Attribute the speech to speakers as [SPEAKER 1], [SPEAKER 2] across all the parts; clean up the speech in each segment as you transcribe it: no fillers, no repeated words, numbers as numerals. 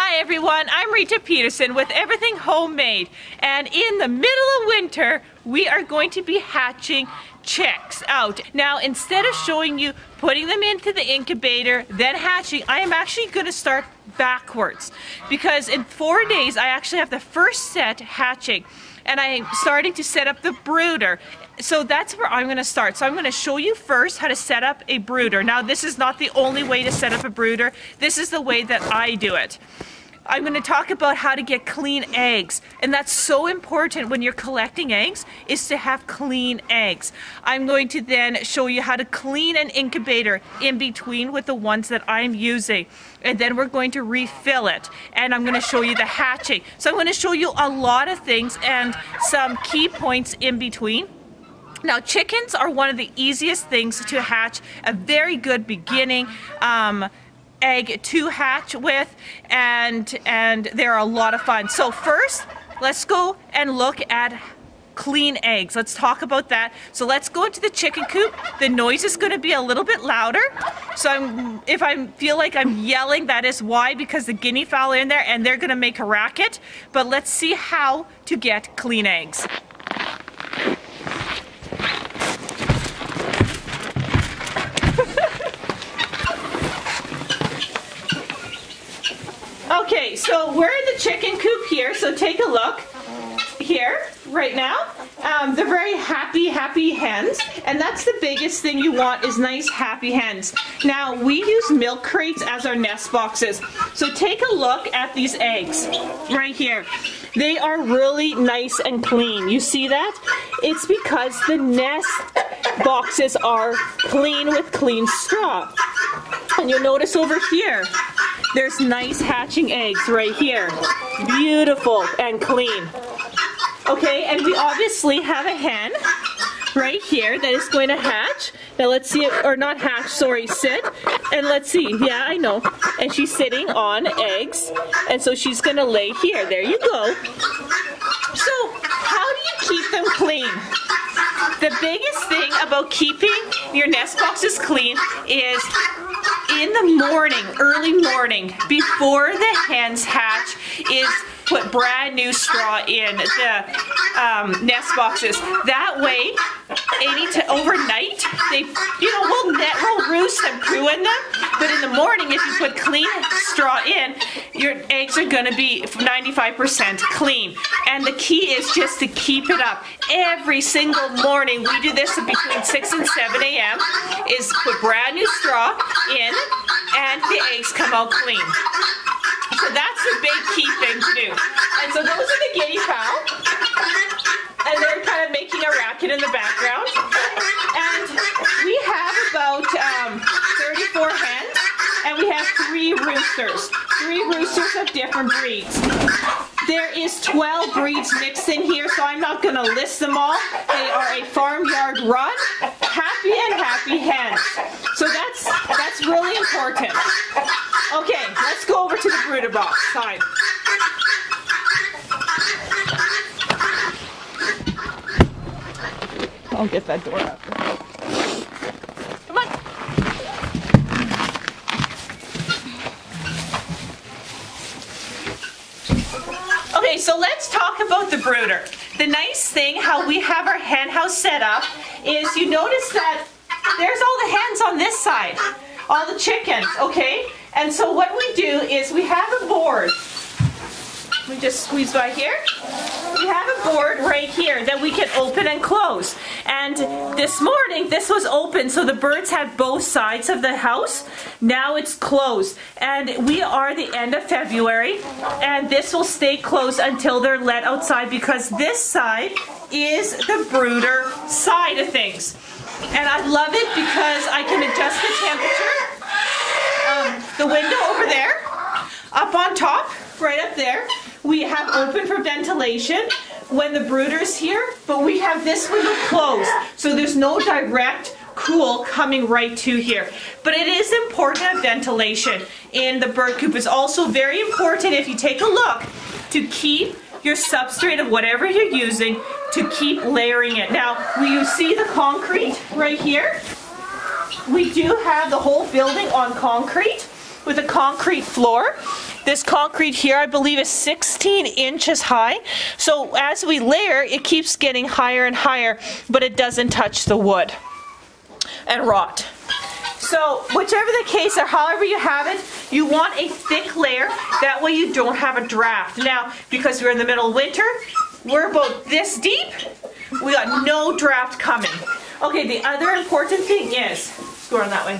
[SPEAKER 1] Hi everyone, I'm Rita Peterson with Everything Homemade, and in the middle of winter we are going to be hatching chicks out. Now instead of showing you putting them into the incubator then hatching, I am actually going to start backwards because in 4 days I actually have the first set hatching and I'm starting to set up the brooder. So that's where I'm going to start. So I'm going to show you first how to set up a brooder. Now this is not the only way to set up a brooder. This is the way that I do it. I'm going to talk about how to get clean eggs, and that's so important when you're collecting eggs, is to have clean eggs. I'm going to then show you how to clean an incubator in between with the ones that I'm using, and then we're going to refill it, and I'm going to show you the hatching. So I'm going to show you a lot of things and some key points in between. Now chickens are one of the easiest things to hatch, a very good beginning egg to hatch with, and they're a lot of fun. So first let's go and look at clean eggs. Let's talk about that. So let's go into the chicken coop. The noise is going to be a little bit louder, so if I feel like I'm yelling, that is why, because the guinea fowl are in there and they're going to make a racket. But let's see how to get clean eggs. Okay, so we're in the chicken coop here, so take a look here right now. They're very happy hens, and that's the biggest thing you want, is nice happy hens. Now we use milk crates as our nest boxes, so take a look at these eggs right here. They are really nice and clean. You see that? It's because the nest boxes are clean with clean straw. And you'll notice over here, there's nice hatching eggs right here. Beautiful and clean. Okay, and we obviously have a hen right here that is going to hatch. Now let's see, or not hatch, sorry, sit. And let's see, yeah, I know. And she's sitting on eggs, and so she's gonna lay here. There you go. So, how do you keep them clean? The biggest thing about keeping your nest boxes clean is in the morning, early morning, before the hens hatch, is put brand new straw in the nest boxes. That way, overnight, they, we'll roost and poo in them. But in the morning, if you put clean straw in, your eggs are going to be 95% clean. And the key is just to keep it up. Every single morning, we do this between 6 and 7 a.m. is put brand new straw in, and the eggs come out clean. So that's the big key thing to do. And so those are the guinea fowl, and they're kind of making a racket in the background. And we have about 34 hens, and we have 3 roosters. 3 roosters of different breeds. There is 12 breeds mixed in here, so I'm not going to list them all. They are a farmyard run, happy hens. So that's really important. Okay, let's go over to the brooder box side. I'll get that door up. Come on. Okay, so let's talk about the brooder. The nice thing, how we have our hen house set up, is you notice that there's all the hens on this side, all the chickens, okay? And so what we do is we have a board. We just squeeze by here. We have a board right here that we can open and close. And this morning, this was open, so the birds had both sides of the house. Now it's closed. And we are the end of February, and this will stay closed until they're let outside, because this side is the brooder side of things. And I love it because I can adjust the temperature. The window over there, up on top, right up there, we have open for ventilation when the brooder's here, but we have this window closed, so there's no direct cool coming right to here. But it is important to have ventilation in the bird coop. It's also very important, if you take a look, to keep your substrate of whatever you're using, to keep layering it. Now, you see the concrete right here? We do have the whole building on concrete, with a concrete floor. This concrete here, I believe, is 16 inches high. So as we layer, it keeps getting higher and higher, but it doesn't touch the wood and rot. So whichever the case or however you have it, you want a thick layer. That way you don't have a draft. Now, because we're in the middle of winter, we're about this deep. We got no draft coming. Okay, the other important thing is, go on that way,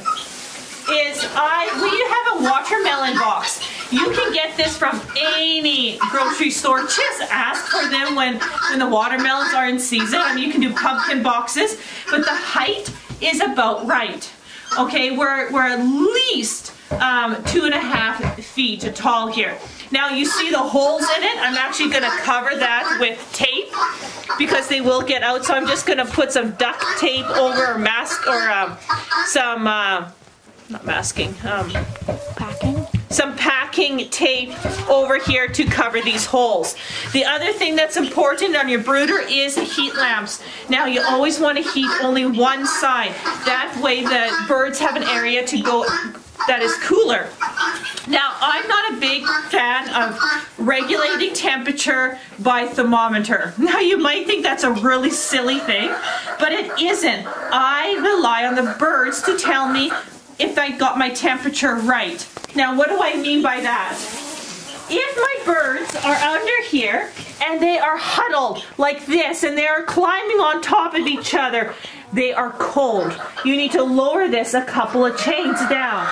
[SPEAKER 1] is we have a watermelon box. You can get this from any grocery store. Just ask for them when the watermelons are in season. I mean, you can do pumpkin boxes, but the height is about right. Okay, we're at least 2.5 feet tall here. Now you see the holes in it. I'm actually going to cover that with tape because they will get out. So I'm just going to put some duct tape over, or mask, or some not masking,
[SPEAKER 2] Packing?
[SPEAKER 1] some packing tape over here to cover these holes. The other thing that's important on your brooder is heat lamps. Now you always want to heat only one side. That way the birds have an area to go that is cooler. Now, I'm not a big fan of regulating temperature by thermometer. Now, you might think that's a really silly thing, but it isn't. I rely on the birds to tell me if I got my temperature right. Now, what do I mean by that? If my birds are under here and they are huddled like this and they are climbing on top of each other, they are cold. You need to lower this a couple of chains down.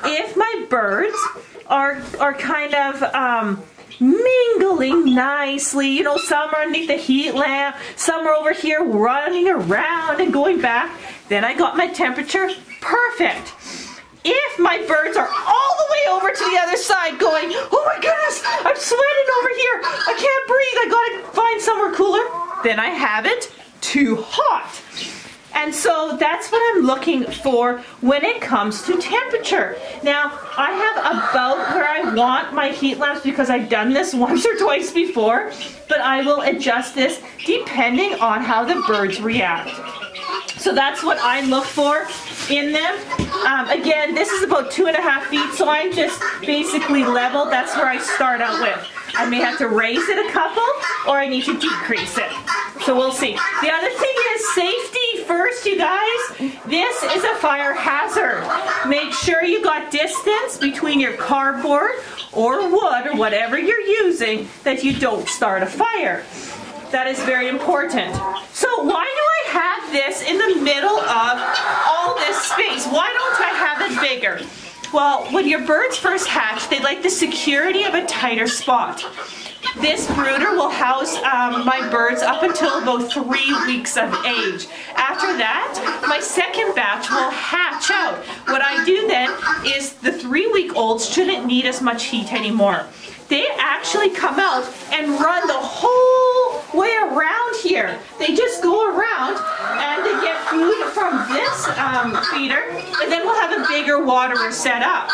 [SPEAKER 1] If my birds are kind of mingling nicely, you know, some are underneath the heat lamp, some are over here running around and going back, then I got my temperature perfect. If my birds are all the way over to the other side going, oh my goodness, I'm sweating over here, I can't breathe, I gotta find somewhere cooler, then I have it too hot. And so that's what I'm looking for when it comes to temperature. Now, I have about where I want my heat lamps because I've done this once or twice before, but I will adjust this depending on how the birds react. So that's what I look for in them. Again, this is about 2.5 feet, so I'm just basically level. That's where I start out with. I may have to raise it a couple, or I need to decrease it. So we'll see. The other thing is safety first, you guys. This is a fire hazard. Make sure you got distance between your cardboard or wood or whatever you're using that you don't start a fire. That is very important. So why do I have this in the middle of all this space? Why don't I have it bigger? Well, when your birds first hatch, they like the security of a tighter spot. This brooder will house my birds up until about 3 weeks of age. After that, my second batch will hatch out. What I do then is the 3-week-olds shouldn't need as much heat anymore. They actually come out and run the whole way around here. They just go around and they get food from this feeder, and then we'll have a bigger waterer set up.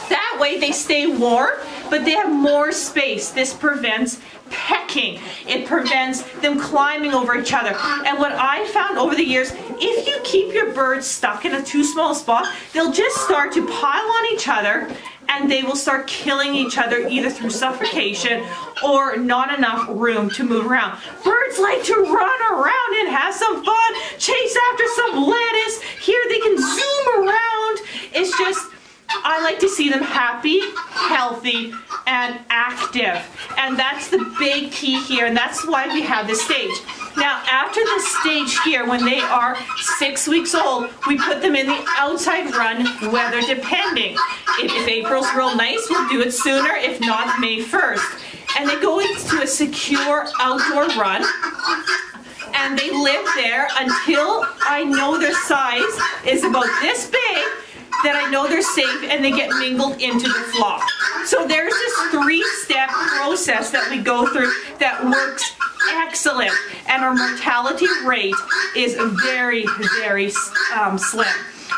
[SPEAKER 1] That way they stay warm, but they have more space. This prevents pecking. It prevents them climbing over each other. And what I found over the years, if you keep your birds stuck in a too small spot, they'll just start to pile on each other, and they will start killing each other either through suffocation or not enough room to move around. Birds like to run around and have some fun, chase after some lettuce. Here they can zoom around. It's just, I like to see them happy, healthy, and active. And that's the big key here, and that's why we have this stage. Now, after this stage here, when they are 6 weeks old, we put them in the outside run, weather depending. If April's real nice, we'll do it sooner. If not, May 1st. And they go into a secure outdoor run, and they live there until I know their size is about this big, that I know they're safe, and they get mingled into the flock. So there's this 3-step process that we go through that works excellent, and our mortality rate is very, very slim.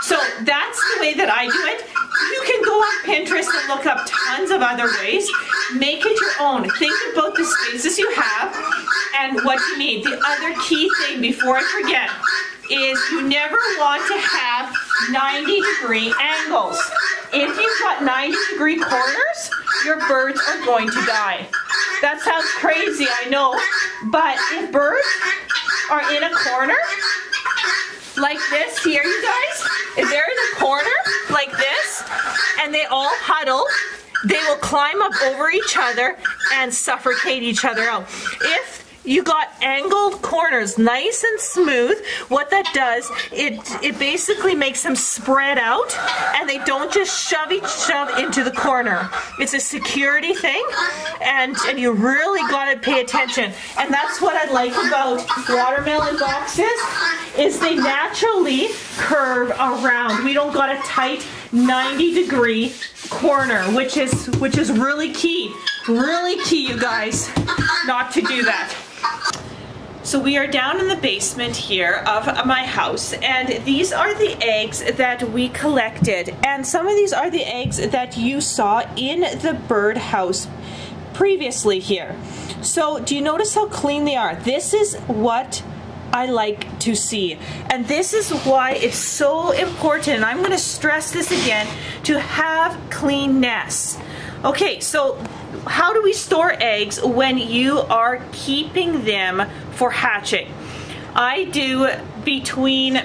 [SPEAKER 1] So that's the way that I do it. You can go on Pinterest and look up tons of other ways. Make it your own. Think about the spaces you have and what you need. The other key thing before I forget is you never want to have 90-degree angles. If you've got 90-degree corners, your birds are going to die. That sounds crazy, I know, but if birds are in a corner like this here, you guys, if they're in a corner like this and they all huddle, they will climb up over each other and suffocate each other out. If you got angled corners, nice and smooth, what that does, it basically makes them spread out and they don't just shove into the corner. It's a security thing, and you really got to pay attention. And that's what I like about watermelon boxes, is they naturally curve around. We don't got a tight 90-degree corner, which is really key, you guys, not to do that. So we are down in the basement here of my house, and these are the eggs that we collected, and some of these are the eggs that you saw in the birdhouse previously here. So do you notice how clean they are? This is what I like to see, and this is why it's so important, and I'm going to stress this again, to have clean nests. Okay, so how do we store eggs when you are keeping them for hatching? I do between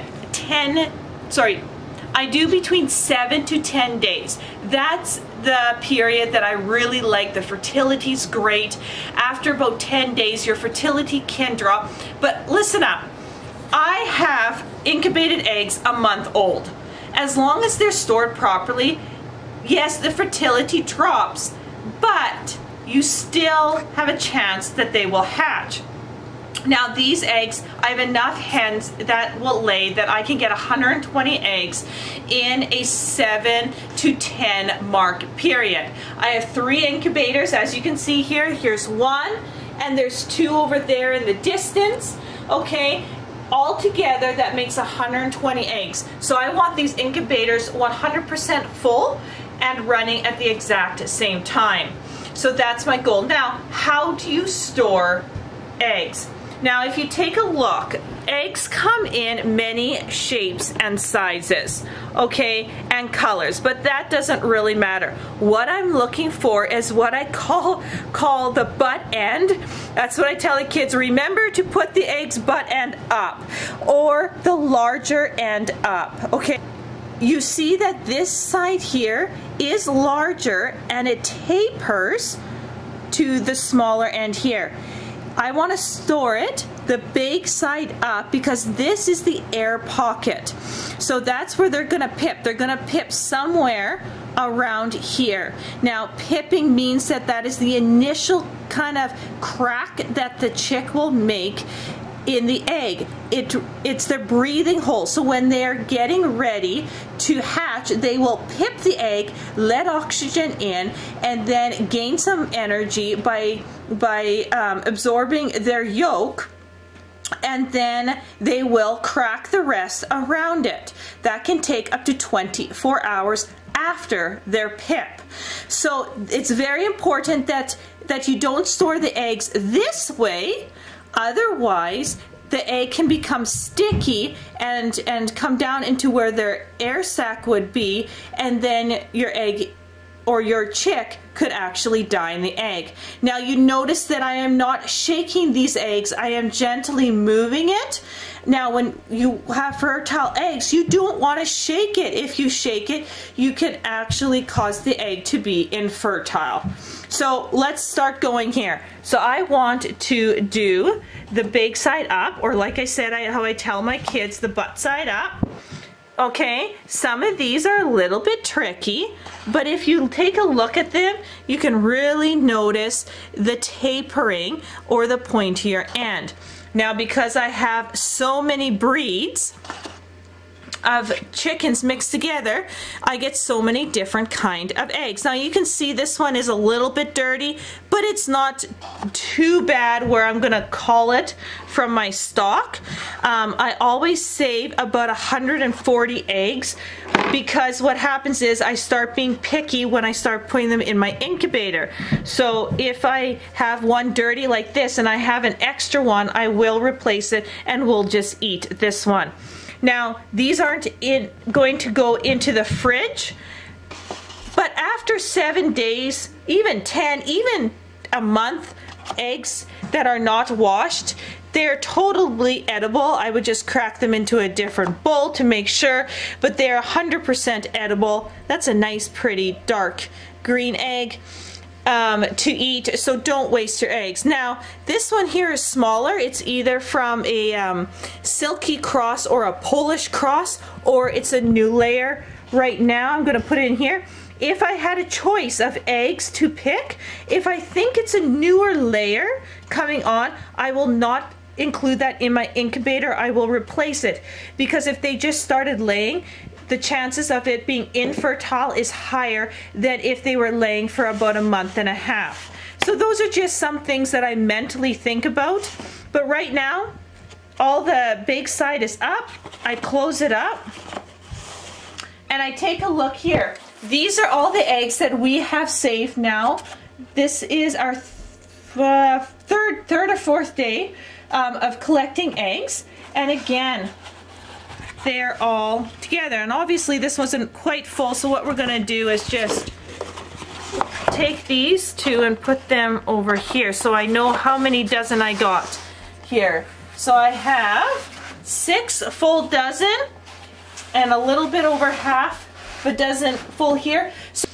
[SPEAKER 1] 7 to 10 days. That's the period that I really like. The fertility's great. After about 10 days, your fertility can drop. But listen up, I have incubated eggs a month old. As long as they're stored properly, yes, the fertility drops, but you still have a chance that they will hatch. Now these eggs, I have enough hens that will lay that I can get 120 eggs in a 7 to 10 mark period. I have 3 incubators, as you can see here. Here's 1, and there's 2 over there in the distance, okay? All together, that makes 120 eggs. So I want these incubators 100% full and running at the exact same time. So that's my goal. Now, how do you store eggs? Now, if you take a look, eggs come in many shapes and sizes, okay, and colors, but that doesn't really matter. What I'm looking for is what I call the butt end. That's what I tell the kids. Remember to put the eggs butt end up, or the larger end up, okay? You see that this side here is larger and it tapers to the smaller end here. I want to store it the big side up because this is the air pocket. So that's where they're going to pip. They're going to pip somewhere around here. Now, pipping means that is the initial kind of crack that the chick will make in the egg. It's their breathing hole. So when they're getting ready to hatch, they will pip the egg, let oxygen in, and then gain some energy by absorbing their yolk, and then they will crack the rest around it. That can take up to 24 hours after their pip. So it's very important that you don't store the eggs this way. Otherwise, the egg can become sticky and come down into where their air sac would be, and then your egg or your chick could actually die in the egg. Now you notice that I am not shaking these eggs, I am gently moving it. Now when you have fertile eggs, you don't want to shake it. If you shake it, you can actually cause the egg to be infertile. So let's start going here. So I want to do the big side up, or like I said, how I tell my kids, the butt side up. Okay, some of these are a little bit tricky, but if you take a look at them, you can really notice the tapering or the pointier end. Now, because I have so many breeds of chickens mixed together, I get so many different kind of eggs. Now you can see this one is a little bit dirty, but it's not too bad where I'm gonna call it from my stock. I always save about 140 eggs because what happens is I start being picky when I start putting them in my incubator. So if I have one dirty like this and I have an extra one, I will replace it and we'll just eat this one. Now, these aren't going to go into the fridge But after 7 days, even 10, even a month, eggs that are not washed, they're totally edible. I would just crack them into a different bowl to make sure, but they're 100% edible. That's a nice, pretty, dark green egg to eat, so don't waste your eggs. Now, this one here is smaller. It's either from a silky cross or a Polish cross, or it's a new layer. Right now, I'm going to put it in here. If I had a choice of eggs to pick, if I think it's a newer layer coming on, I will not include that in my incubator. I will replace it, because if they just started laying, the chances of it being infertile is higher than if they were laying for about a month and a half. So those are just some things that I mentally think about. But right now, all the big side is up. I close it up and I take a look here. These are all the eggs that we have saved now. This is our third or fourth day of collecting eggs. And again, they're all together. And obviously this wasn't quite full, so what we're gonna do is just take these two and put them over here so I know how many dozen I got here. So I have 6 full dozen and a little bit over half a dozen full here. So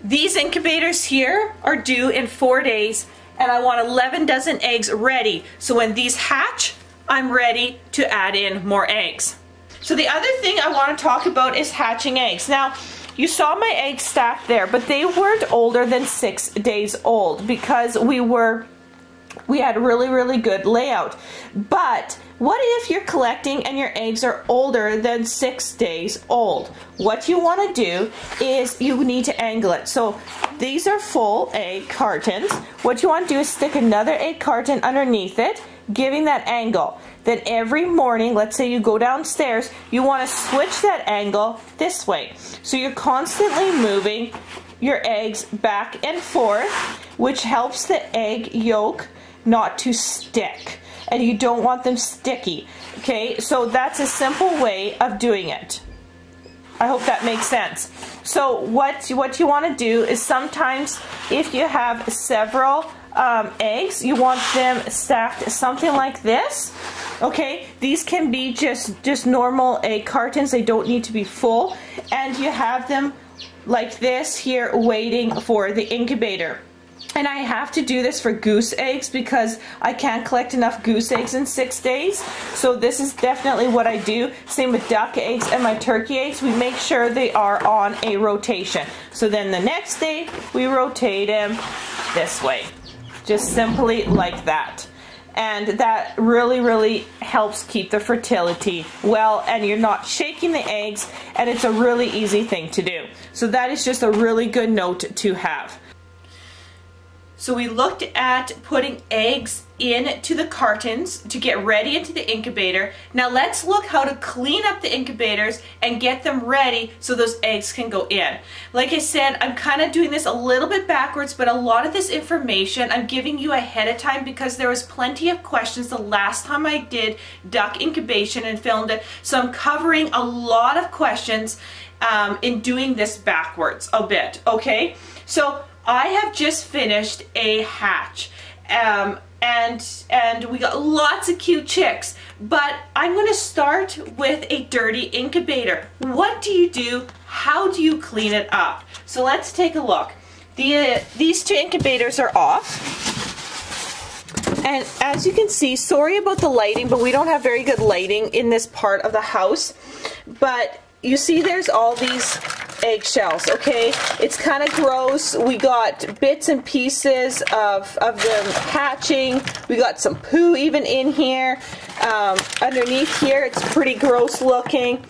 [SPEAKER 1] these incubators here are due in 4 days, and I want 11 dozen eggs ready. So when these hatch, I'm ready to add in more eggs. So the other thing I want to talk about is hatching eggs. Now, you saw my eggs stacked there, but they weren't older than 6 days old because we had really good layout. But what if you're collecting and your eggs are older than 6 days old? What you want to do is you need to angle it. So these are full egg cartons. What you want to do is stick another egg carton underneath it, giving that angle. Then every morning, let's say you go downstairs, you want to switch that angle this way. So you're constantly moving your eggs back and forth, which helps the egg yolk not to stick. And you don't want them sticky. Okay, so that's a simple way of doing it. I hope that makes sense. So what you want to do is sometimes if you have several eggs, you want them stacked something like this. Okay, these can be just normal egg cartons. They don't need to be full. And you have them like this here waiting for the incubator. And I have to do this for goose eggs because I can't collect enough goose eggs in 6 days. So this is definitely what I do. Same with duck eggs and my turkey eggs. We make sure they are on a rotation. So then the next day we rotate them this way. Just simply like that. And that really helps keep the fertility well, and you're not shaking the eggs, and it's a really easy thing to do. So that is just a really good note to have. So we looked at putting eggs into the cartons to get ready into the incubator. Now let's look how to clean up the incubators and get them ready so those eggs can go in. Like I said, I'm kind of doing this a little bit backwards, but a lot of this information I'm giving you ahead of time because there was plenty of questions the last time I did duck incubation and filmed it. So I'm covering a lot of questions in doing this backwards a bit, okay? So I have just finished a hatch and we got lots of cute chicks, but I'm going to start with a dirty incubator. What do you do? How do you clean it up? So let's take a look. These 2 incubators are off. And as you can see, sorry about the lighting, but we don't have very good lighting in this part of the house. But you see there's all these eggshells, okay? It's kind of gross. We got bits and pieces of them hatching. We got some poo even in here. Underneath here, it's pretty gross looking.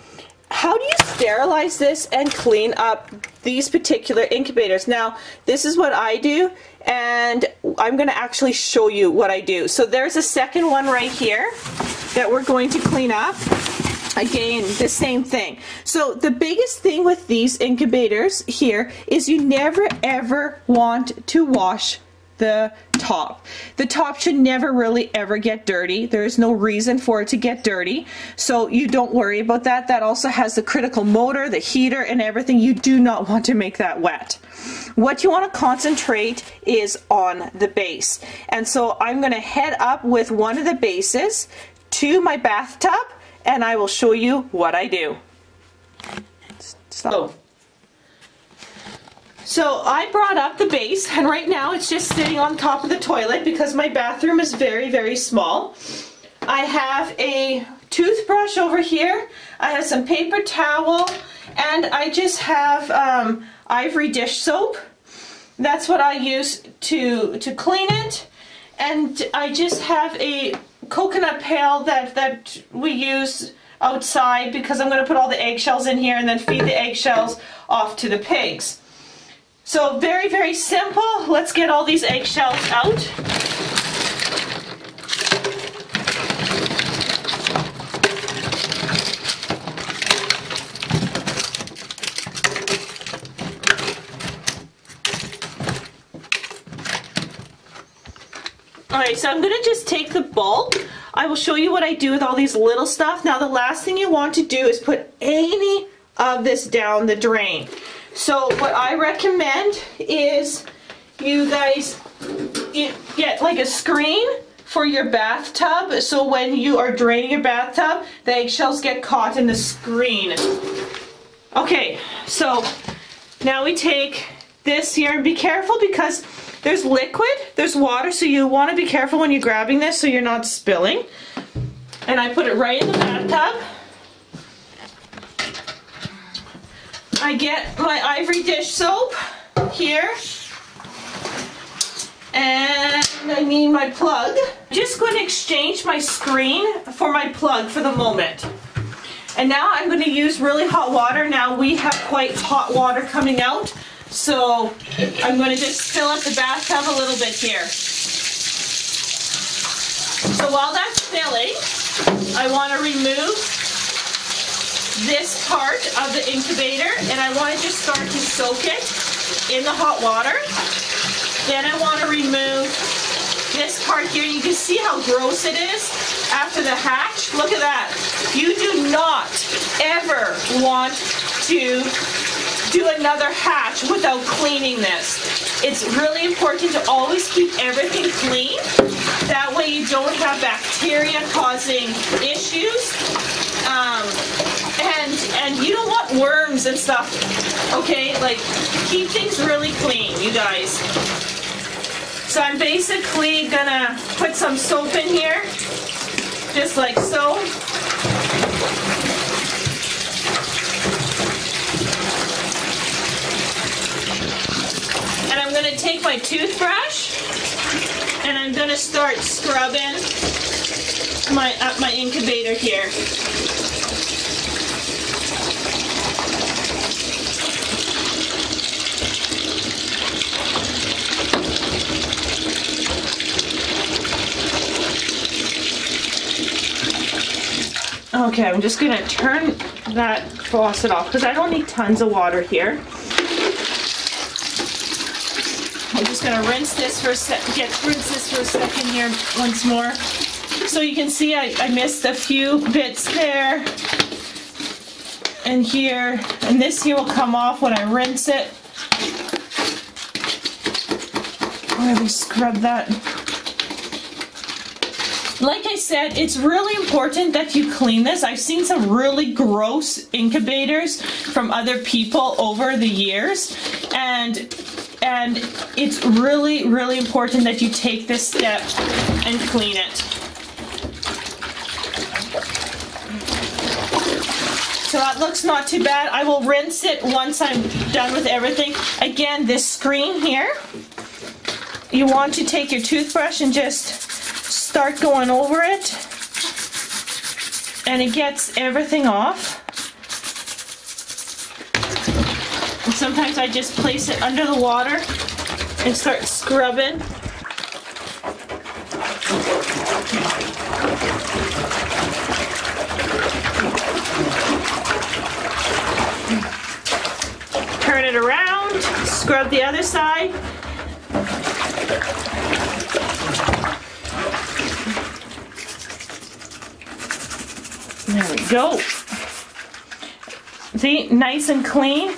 [SPEAKER 1] How do you sterilize this and clean up these particular incubators? Now, this is what I do, and I'm going to actually show you what I do. So there's a second one right here that we're going to clean up. Again, the same thing. So the biggest thing with these incubators here is you never ever want to wash the top. The top should never really ever get dirty. There is no reason for it to get dirty, so you don't worry about that. That also has the critical motor, the heater, and everything. You do not want to make that wet. What you want to concentrate is on the base. And so I'm going to head up with one of the bases to my bathtub, and I will show you what I do. Stop. So I brought up the base, and right now it's just sitting on top of the toilet because my bathroom is very, very small. I have a toothbrush over here, I have some paper towel, and I just have ivory dish soap. That's what I use to clean it. And I just have a coconut pail that we use outside because I'm going to put all the eggshells in here and then feed the eggshells off to the pigs. So very, very simple. Let's get all these eggshells out. Alright, so I'm going to just take the bulk. I will show you what I do with all these little stuff. Now the last thing you want to do is put any of this down the drain. So what I recommend is you guys get like a screen for your bathtub, so when you are draining your bathtub, the eggshells get caught in the screen. Okay, so now we take this here, and be careful because there's liquid, there's water, so you want to be careful when you're grabbing this so you're not spilling. And I put it right in the bathtub. I get my ivory dish soap here, and I need my plug. I'm just going to exchange my screen for my plug for the moment. And now I'm going to use really hot water. Now we have quite hot water coming out, so I'm going to just fill up the bathtub a little bit here. So while that's filling, I want to remove this part of the incubator, and I want to just start to soak it in the hot water. Then I want to remove this part here. You can see how gross it is after the hatch. Look at that. You do not ever want to do another hatch without cleaning this. It's really important to always keep everything clean. That way you don't have bacteria causing issues. And you don't want worms and stuff, okay? Like, keep things really clean, you guys. So I'm basically gonna put some soap in here, just like so. And I'm gonna take my toothbrush, and I'm gonna start scrubbing my incubator here. Okay, I'm just going to turn that faucet off because I don't need tons of water here. I'm just going to rinse this for a second here once more. So you can see I missed a few bits there and here, and this here will come off when I rinse it. Really scrub that. Like I said, it's really important that you clean this. I've seen some really gross incubators from other people over the years, and it's really, really important that you take this step and clean it. So that looks not too bad. I will rinse it once I'm done with everything. Again, this screen here, you want to take your toothbrush and just start going over it, and it gets everything off. And sometimes I just place it under the water and start scrubbing. Turn it around, scrub the other side. There we go. See, nice and clean.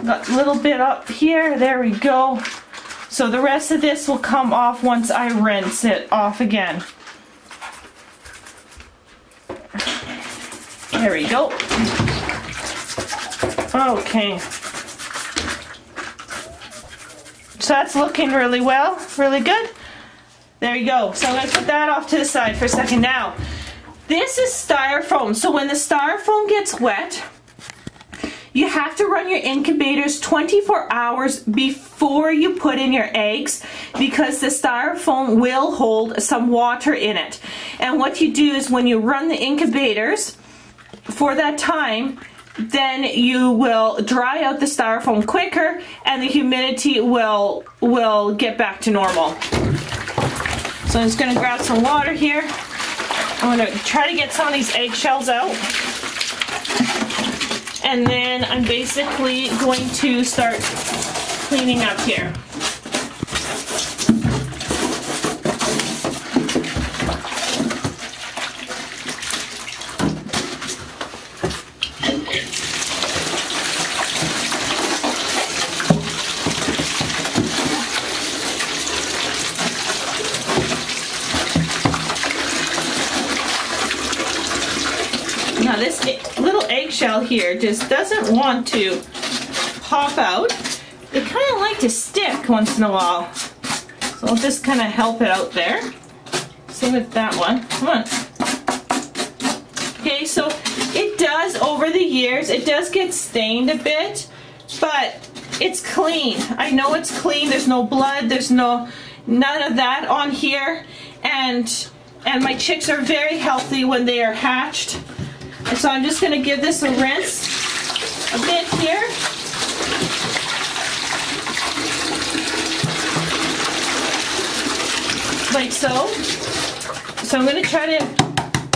[SPEAKER 1] Got a little bit up here. There we go. So the rest of this will come off once I rinse it off again. There we go. Okay. So that's looking really well, really good. There you go. So I'm going to put that off to the side for a second. Now, this is styrofoam. So when the styrofoam gets wet, you have to run your incubators 24 hours before you put in your eggs, because the styrofoam will hold some water in it. And what you do is when you run the incubators for that time, then you will dry out the styrofoam quicker and the humidity will get back to normal. So I'm just going to grab some water here. I'm going to try to get some of these eggshells out. And then I'm basically going to start cleaning up here. Now this little eggshell here just doesn't want to pop out. They kind of like to stick once in a while. So I'll just kind of help it out there. Same with that one. Come on. Okay, so it does, over the years, it does get stained a bit, but it's clean. I know it's clean. There's no blood. There's none of that on here. And my chicks are very healthy when they are hatched. So I'm just going to give this a rinse a bit here. Like so. So I'm going to try to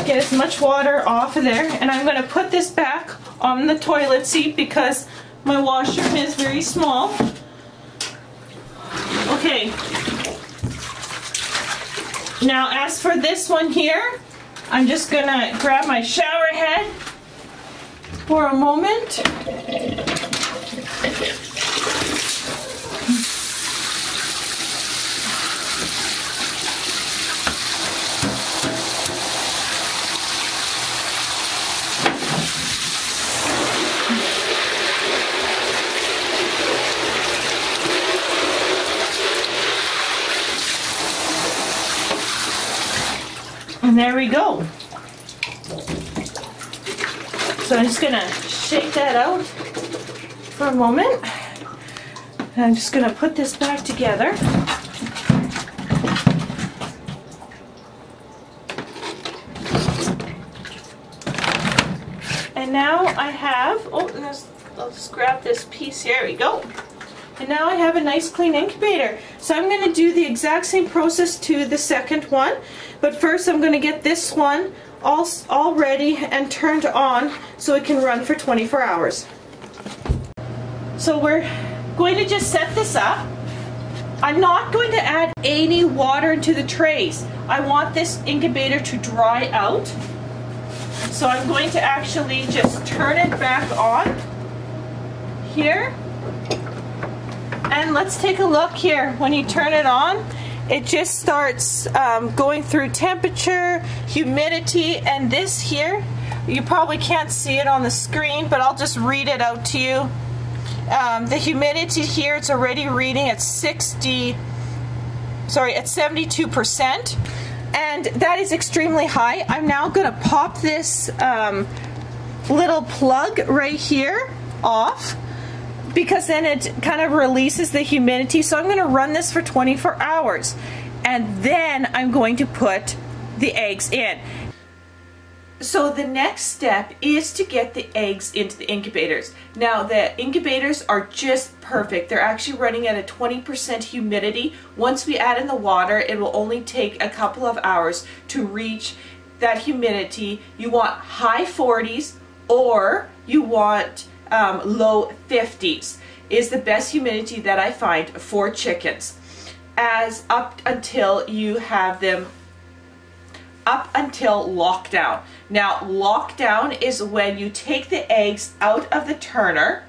[SPEAKER 1] get as much water off of there. And I'm going to put this back on the toilet seat because my washroom is very small. Okay. Now as for this one here, I'm just going to grab my shower head for a moment. And there we go. So I'm just going to shake that out for a moment. And I'm just going to put this back together. And now I have, I'll just grab this piece here. There we go. And now I have a nice clean incubator. So I'm going to do the exact same process to the second one. But first I'm going to get this one all ready and turned on so it can run for 24 hours. So we're going to just set this up. I'm not going to add any water into the trays. I want this incubator to dry out. So I'm going to actually just turn it back on here. And let's take a look here. When you turn it on, it just starts going through temperature, humidity, and this here, you probably can't see it on the screen, but I'll just read it out to you. The humidity here, it's already reading at 72%, and that is extremely high. I'm now going to pop this little plug right here off, because then it kind of releases the humidity. So I'm going to run this for 24 hours and then I'm going to put the eggs in. So the next step is to get the eggs into the incubators. Now the incubators are just perfect. They're actually running at a 20% humidity. Once we add in the water, it will only take a couple of hours to reach that humidity. You want high 40s or you want low 50s is the best humidity that I find for chickens. as up until you have them up until lockdown. Now, lockdown is when you take the eggs out of the turner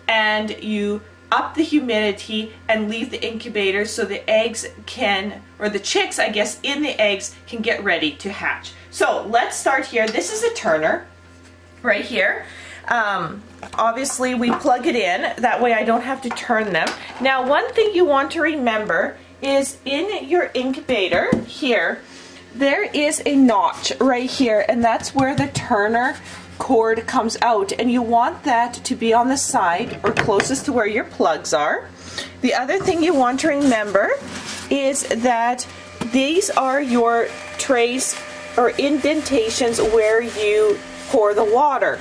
[SPEAKER 1] and you up the humidity and leave the incubator so the eggs can, or the chicks, I guess, in the eggs can get ready to hatch. So let's start here. This is a turner right here. Obviously we plug it in, that way I don't have to turn them. Now, one thing you want to remember is in your incubator here, there is a notch right here, and that's where the turner cord comes out, and you want that to be on the side or closest to where your plugs are. The other thing you want to remember is that these are your trays or indentations where you pour the water,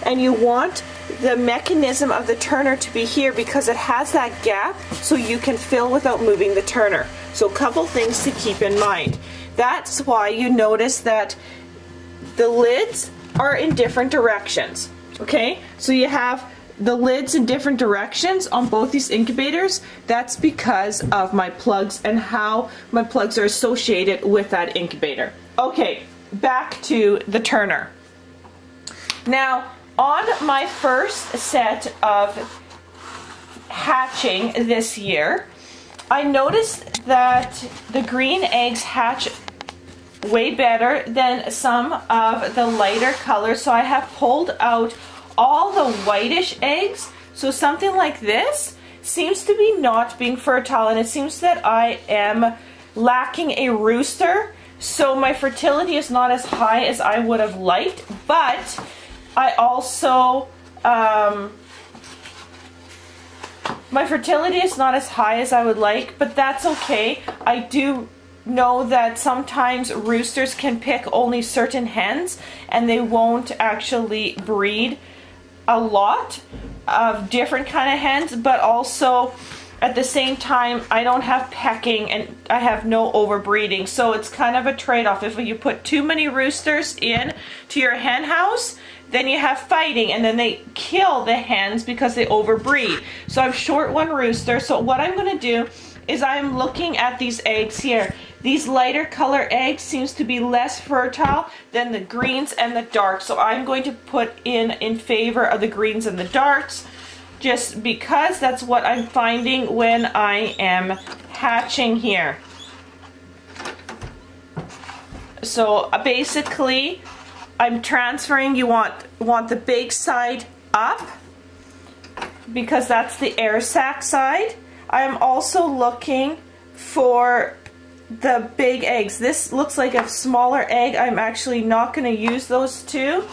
[SPEAKER 1] and you want the mechanism of the turner to be here because it has that gap so you can fill without moving the turner. So a couple things to keep in mind. That's why you notice that the lids are in different directions. Okay, so you have the lids in different directions on both these incubators. That's because of my plugs and how my plugs are associated with that incubator. Okay, back to the turner. Now, on my first set of hatching this year, I noticed that the green eggs hatch way better than some of the lighter colors. So I have pulled out all the whitish eggs. So something like this seems to be not being fertile, and it seems that I am lacking a rooster. So my fertility is not as high as I would have liked, but I also, my fertility is not as high as I would like, but that's okay. I do know that sometimes roosters can pick only certain hens and they won't actually breed a lot of different kind of hens, but also at the same time I don't have pecking and I have no overbreeding, so it's kind of a trade-off. If you put too many roosters in to your hen house, then you have fighting and then they kill the hens because they overbreed. So I'm short one rooster, so what I'm going to do is I'm looking at these eggs here. These lighter color eggs seems to be less fertile than the greens and the darks, so I'm going to put in favor of the greens and the darks just because that's what I'm finding when I am hatching here. So basically I'm transferring, you want the big side up because that's the air sac side. I am also looking for the big eggs. This looks like a smaller egg. I'm actually not going to use those two.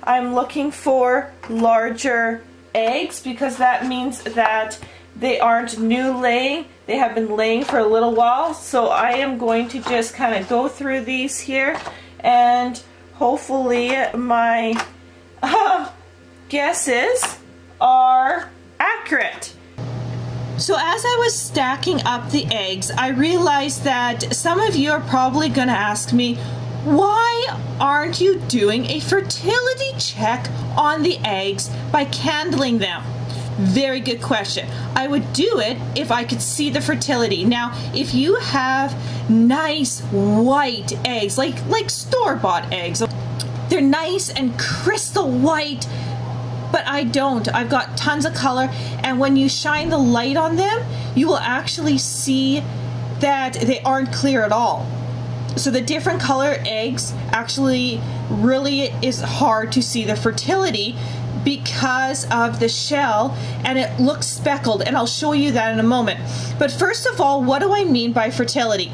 [SPEAKER 1] I'm looking for larger eggs because that means that they aren't new laying. They have been laying for a little while. So I am going to just kind of go through these here and hopefully my guesses are accurate. So as I was stacking up the eggs, I realized that some of you are probably going to ask me, why aren't you doing a fertility check on the eggs by candling them? Very good question. I would do it if I could see the fertility. Now, if you have nice white eggs, like store-bought eggs, they're nice and crystal white, but I don't. I've got tons of color, and when you shine the light on them, you will actually see that they aren't clear at all. So the different color eggs actually really is hard to see the fertility because of the shell, and it looks speckled, and I'll show you that in a moment. But first of all, what do I mean by fertility?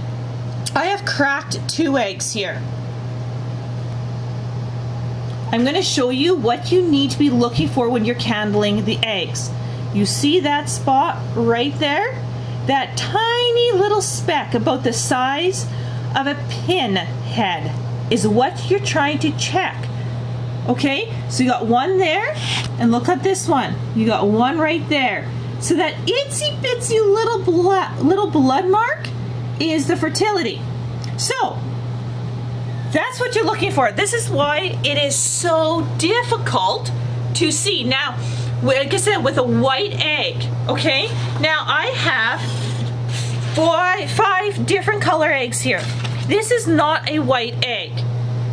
[SPEAKER 1] I have cracked 2 eggs here. I'm going to show you what you need to be looking for when you're candling the eggs. You see that spot right there? That tiny little speck about the size of a pin head is what you're trying to check. Okay, so you got one there, and look at this one. You got one right there. So that itsy bitsy little blood mark is the fertility. So that's what you're looking for. This is why it is so difficult to see. Now, like I said, with a white egg, okay? Now I have 5 different color eggs here. This is not a white egg.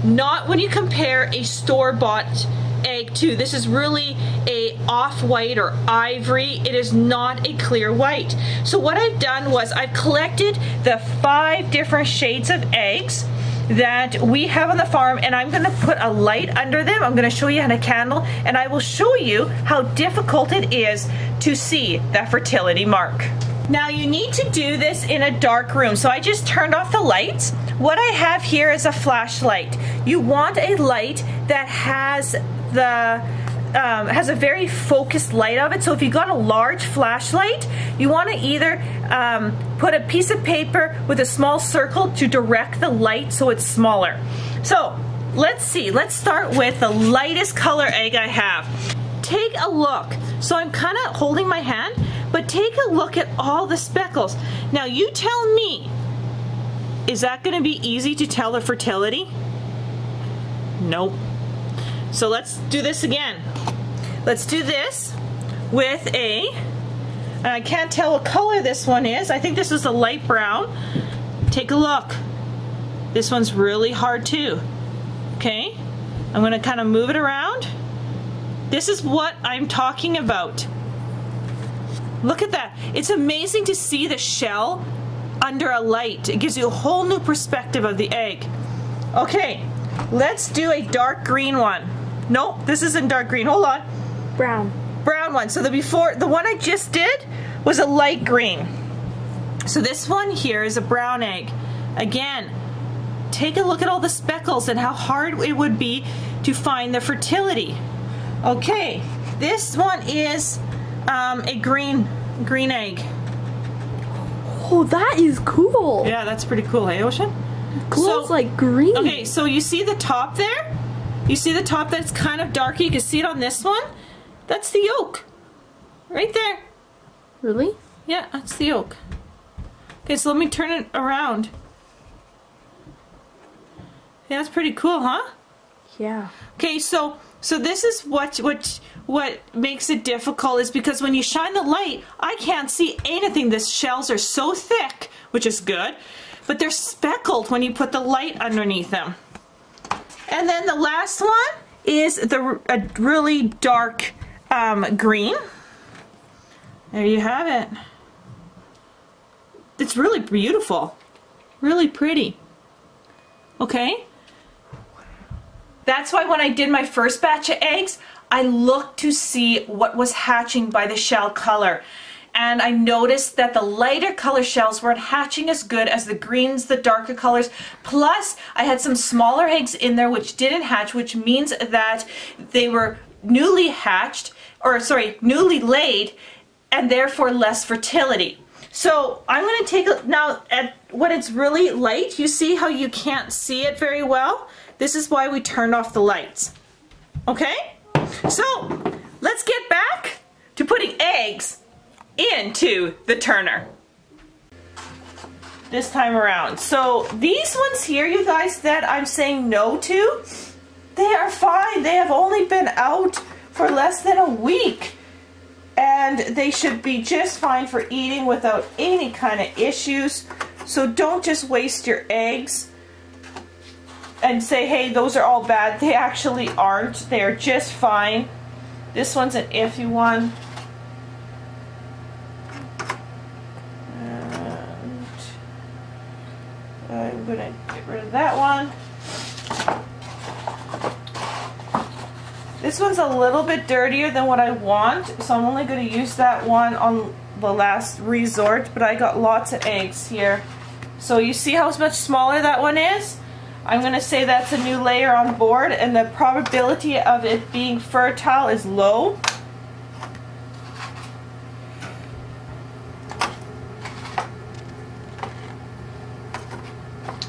[SPEAKER 1] Not when you compare a store-bought egg to. This is really a off-white or ivory. It is not a clear white. So what I've done was I've collected the 5 different shades of eggs that we have on the farm, and I'm going to put a light under them. I'm going to show you on a candle, and I will show you how difficult it is to see that fertility mark. Now you need to do this in a dark room, so I just turned off the lights. What I have here is a flashlight. You want a light that has a very focused light of it. So if you got a large flashlight, you want to either put a piece of paper with a small circle to direct the light so it's smaller. So let's see. Let's start with the lightest color egg I have. Take a look. So I'm kind of holding my hand, but take a look at all the speckles. Now you tell me, is that going to be easy to tell the fertility? Nope. So let's do this again. Let's do this with and I can't tell what color this one is. I think this is a light brown. Take a look. This one's really hard too. Okay, I'm going to kind of move it around. This is what I'm talking about. Look at that. It's amazing to see the shell under a light. It gives you a whole new perspective of the egg. Okay, let's do a dark green one. Nope, this isn't dark green. Hold on.
[SPEAKER 2] Brown.
[SPEAKER 1] Brown one. So the one I just did was a light green. So this one here is a brown egg. Again, take a look at all the speckles and how hard it would be to find the fertility. Okay, this one is a green egg.
[SPEAKER 2] Oh, that is cool.
[SPEAKER 1] Yeah, that's pretty cool, hey, Ocean?
[SPEAKER 2] Glows like green.
[SPEAKER 1] Okay, so you see the top there? You see the top that's kind of darker? You can see it on this one? That's the yolk. Right there.
[SPEAKER 2] Really?
[SPEAKER 1] Yeah, that's the yolk. Okay, so let me turn it around. Yeah, that's pretty cool, huh?
[SPEAKER 2] Yeah.
[SPEAKER 1] Okay, so this is what makes it difficult, is because when you shine the light, I can't see anything. The shells are so thick, which is good, but they're speckled when you put the light underneath them. And then the last one is a really dark green. There you have it. It's really beautiful. Really pretty. Okay? That's why when I did my first batch of eggs, I looked to see what was hatching by the shell color. And I noticed that the lighter color shells weren't hatching as good as the greens, the darker colors. Plus, I had some smaller eggs in there which didn't hatch, which means that they were newly hatched, or sorry, newly laid, and therefore less fertility. So I'm going to take a, now at when it's really light, you see how you can't see it very well? This is why we turned off the lights. Okay? So let's get back to putting eggs into the turner this time around. So these ones here, you guys, that I'm saying no to, they are fine. They have only been out for less than a week, and they should be just fine for eating without any kind of issues. So don't just waste your eggs and say, hey, those are all bad. They actually aren't. They are just fine. This one's an iffy one. I'm going to get rid of that one. This one's a little bit dirtier than what I want, so I'm only going to use that one on the last resort, but I got lots of eggs here. So you see how much smaller that one is? I'm going to say that's a new layer on board, and the probability of it being fertile is low.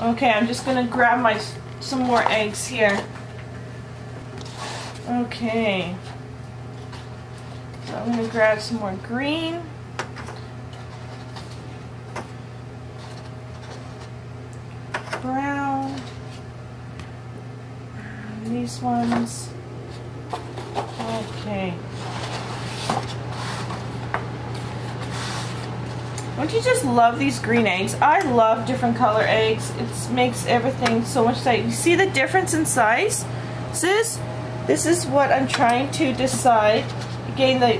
[SPEAKER 1] Okay, I'm just going to grab some more eggs here. Okay. So I'm going to grab some more green. Brown. These ones. Okay. Don't you just love these green eggs? I love different color eggs. It makes everything so much exciting. You see the difference in size? This is what I'm trying to decide. Again, the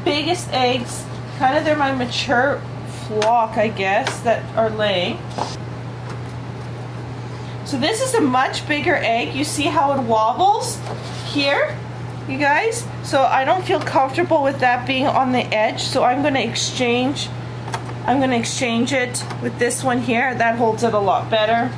[SPEAKER 1] biggest eggs, kind of they're my mature flock, I guess, that are laying. So this is a much bigger egg. You see how it wobbles here, you guys? So I don't feel comfortable with that being on the edge, so I'm going to exchange it with this one here. That holds it a lot better.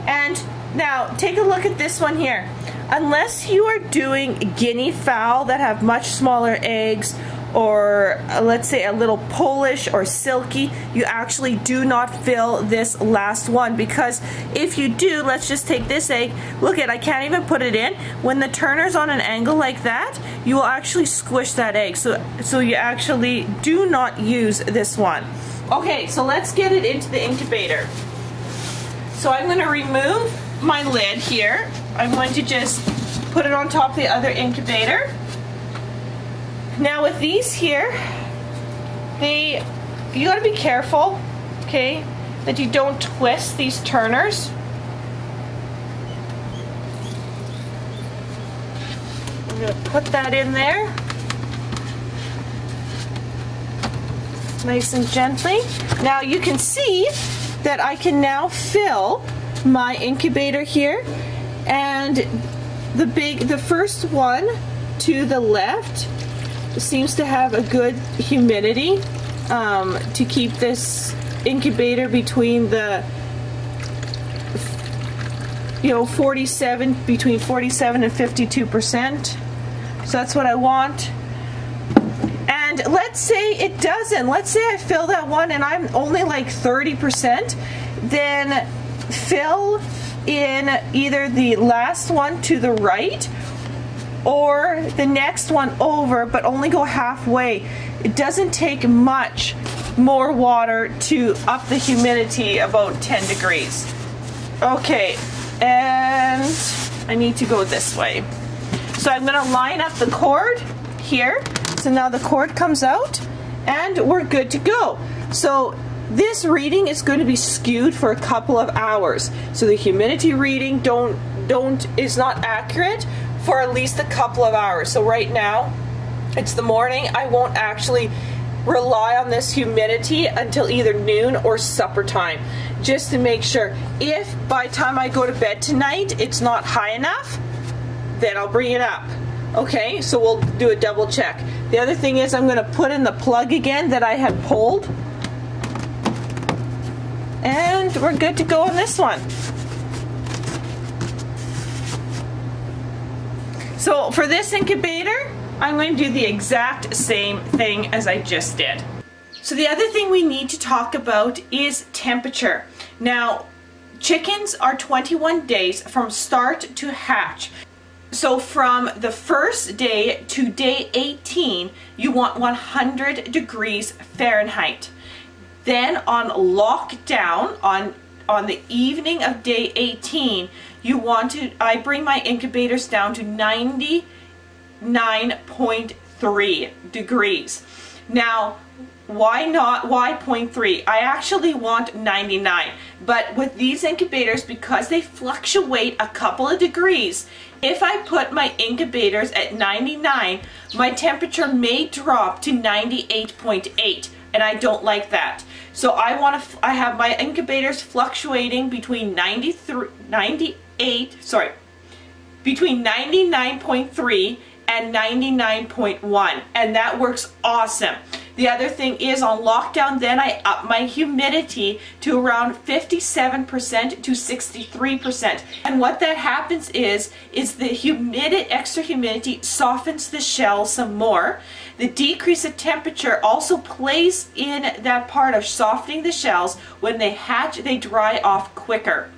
[SPEAKER 1] And now take a look at this one here. Unless you are doing guinea fowl that have much smaller eggs, or let's say a little Polish or silky, you actually do not fill this last one, because if you do, let's just take this egg, look at, I can't even put it in. When the turner's on an angle like that, you will actually squish that egg, so you actually do not use this one. Okay, so let's get it into the incubator. So I'm going to remove my lid here. I'm going to just put it on top of the other incubator. Now with these here, you gotta be careful, okay, that you don't twist these turners. I'm gonna put that in there, nice and gently. Now you can see that I can now fill my incubator here, and the first one to the left seems to have a good humidity to keep this incubator between the between 47 and 52%. So that's what I want. And let's say it doesn't. Let's say I fill that one and I'm only like 30%. Then fill in either the last one to the right or the next one over, but only go halfway. It doesn't take much more water to up the humidity about 10 degrees. Okay, and I need to go this way. So I'm going to line up the cord here. So now the cord comes out and we're good to go. So this reading is going to be skewed for a couple of hours. So the humidity reading is not accurate for at least a couple of hours. So right now, it's the morning. I won't actually rely on this humidity until either noon or supper time, just to make sure. If by the time I go to bed tonight, it's not high enough, then I'll bring it up. Okay, so we'll do a double check. The other thing is I'm going to put in the plug again that I had pulled. And we're good to go on this one. So for this incubator, I'm going to do the exact same thing as I just did. So the other thing we need to talk about is temperature. Now, chickens are 21 days from start to hatch. So from the first day to day 18, you want 100 degrees Fahrenheit. Then on lockdown, on the evening of day 18, I bring my incubators down to 99.3 degrees. Now, why 0.3? I actually want 99, but with these incubators, because they fluctuate a couple of degrees, if I put my incubators at 99, my temperature may drop to 98.8, and I don't like that. So I have my incubators fluctuating between between 99.3 and 99.1, and that works awesome. The other thing is on lockdown, then I up my humidity to around 57% to 63%. And what that happens is the extra humidity softens the shell some more. The decrease of temperature also plays in that part of softening the shells. When they hatch, they dry off quicker.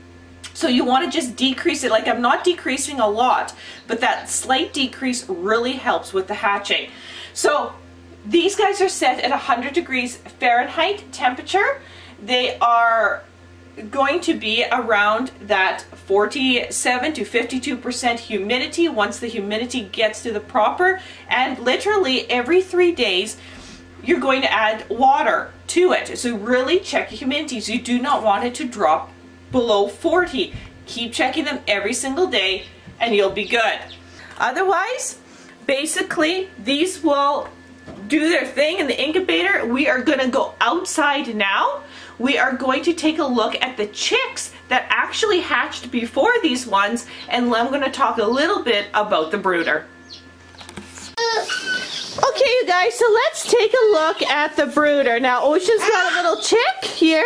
[SPEAKER 1] So you want to just decrease it. Like, I'm not decreasing a lot, but that slight decrease really helps with the hatching. So these guys are set at 100 degrees Fahrenheit temperature. They are going to be around that 47 to 52% humidity once the humidity gets to the proper, and literally every 3 days you're going to add water to it. So really check your humidities. You do not want it to drop below 40. Keep checking them every single day and you'll be good. Otherwise, basically these will do their thing in the incubator. We are going to go outside now. We are going to take a look at the chicks that actually hatched before these ones, and I'm going to talk a little bit about the brooder. Okay, you guys, so let's take a look at the brooder. Now, Ocean's got a little chick here.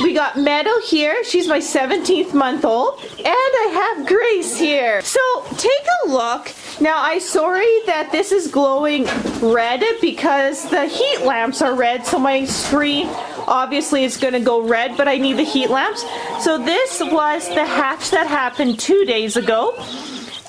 [SPEAKER 1] We got Meadow here. She's my 17th month old. And I have Grace here. So, take a look. Now, I'm sorry that this is glowing red because the heat lamps are red, so my screen obviously is going to go red, but I need the heat lamps. So this was the hatch that happened 2 days ago.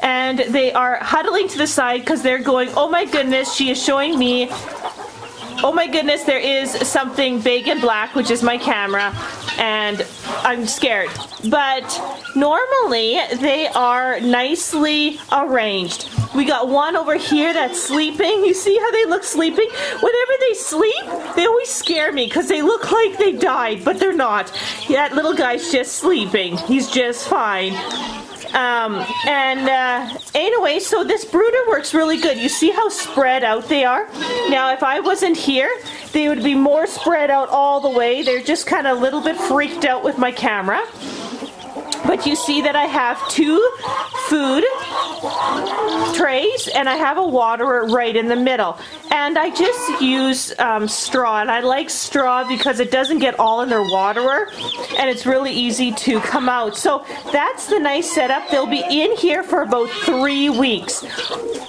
[SPEAKER 1] And they are huddling to the side because they're going, oh my goodness, she is showing me, oh my goodness, there is something big and black, which is my camera, and I'm scared. But normally they are nicely arranged. We got one over here that's sleeping. You see how they look sleeping? Whenever they sleep, they always scare me because they look like they died, but they're not. That little guy's just sleeping. He's just fine. Anyway, so this brooder works really good. You see how spread out they are? Now, if I wasn't here, they would be more spread out all the way. They're just kind of a little bit freaked out with my camera. But you see that I have 2 food trays and I have a waterer right in the middle. And I just use straw, and I like straw because it doesn't get all in their waterer and it's really easy to come out. So that's the nice setup. They'll be in here for about 3 weeks.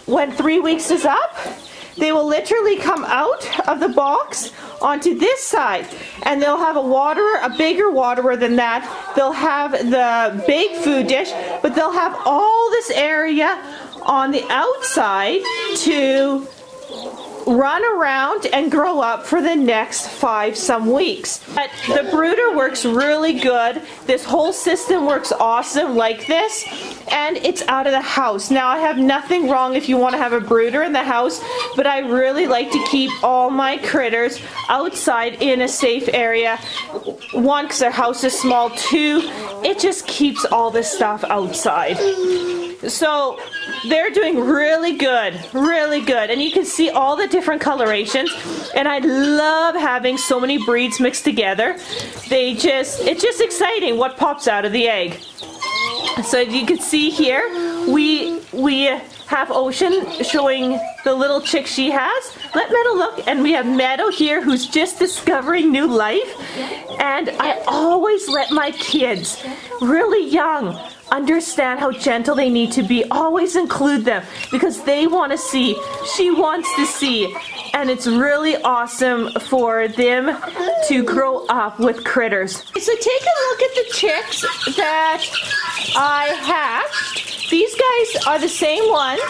[SPEAKER 1] When 3 weeks is up, they will literally come out of the box onto this side, and they'll have a waterer, a bigger waterer than that. They'll have the big food dish, but they'll have all this area on the outside to run around and grow up for the next 5 some weeks. But the brooder works really good. This whole system works awesome like this, and it's out of the house. Now, I have nothing wrong if you want to have a brooder in the house, but I really like to keep all my critters outside in a safe area. 1, because their house is small. 2, it just keeps all this stuff outside. So they're doing really good, and you can see all the different colorations, and I love having so many breeds mixed together. It's just exciting what pops out of the egg. So you can see here, we have Ocean showing the little chick she has. Let Meadow look, and we have Meadow here who's just discovering new life. And I always let my kids, really young, understand how gentle they need to be. Always include them because they want to see. She wants to see. And it's really awesome for them to grow up with critters. So take a look at the chicks that I hatched. These guys are the same ones,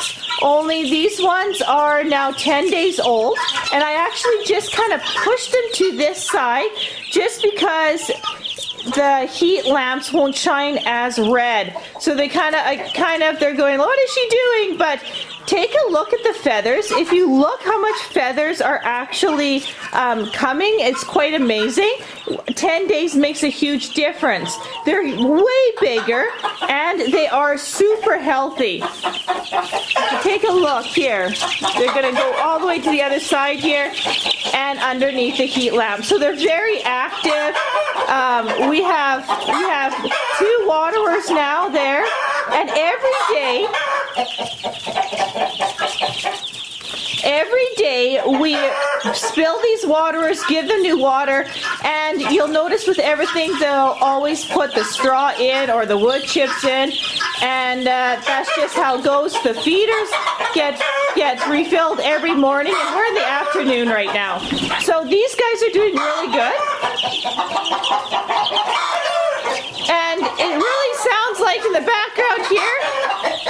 [SPEAKER 1] only these ones are now 10 days old. And I actually just kind of pushed them to this side just because the heat lamps won't shine as red. So they they're going, what is she doing? But take a look at the feathers. If you look how much feathers are actually coming, it's quite amazing. 10 days makes a huge difference. They're way bigger and they are super healthy. Take a look here. They're going to go all the way to the other side here and underneath the heat lamp. So they're very active. We have 2 waterers now there, and every day we spill these waterers, give them new water, and you'll notice with everything they'll always put the straw in or the wood chips in, and that's just how it goes. The feeders get refilled every morning, and we're in the afternoon right now. So these guys are doing really good. And it really sounds like in the background here,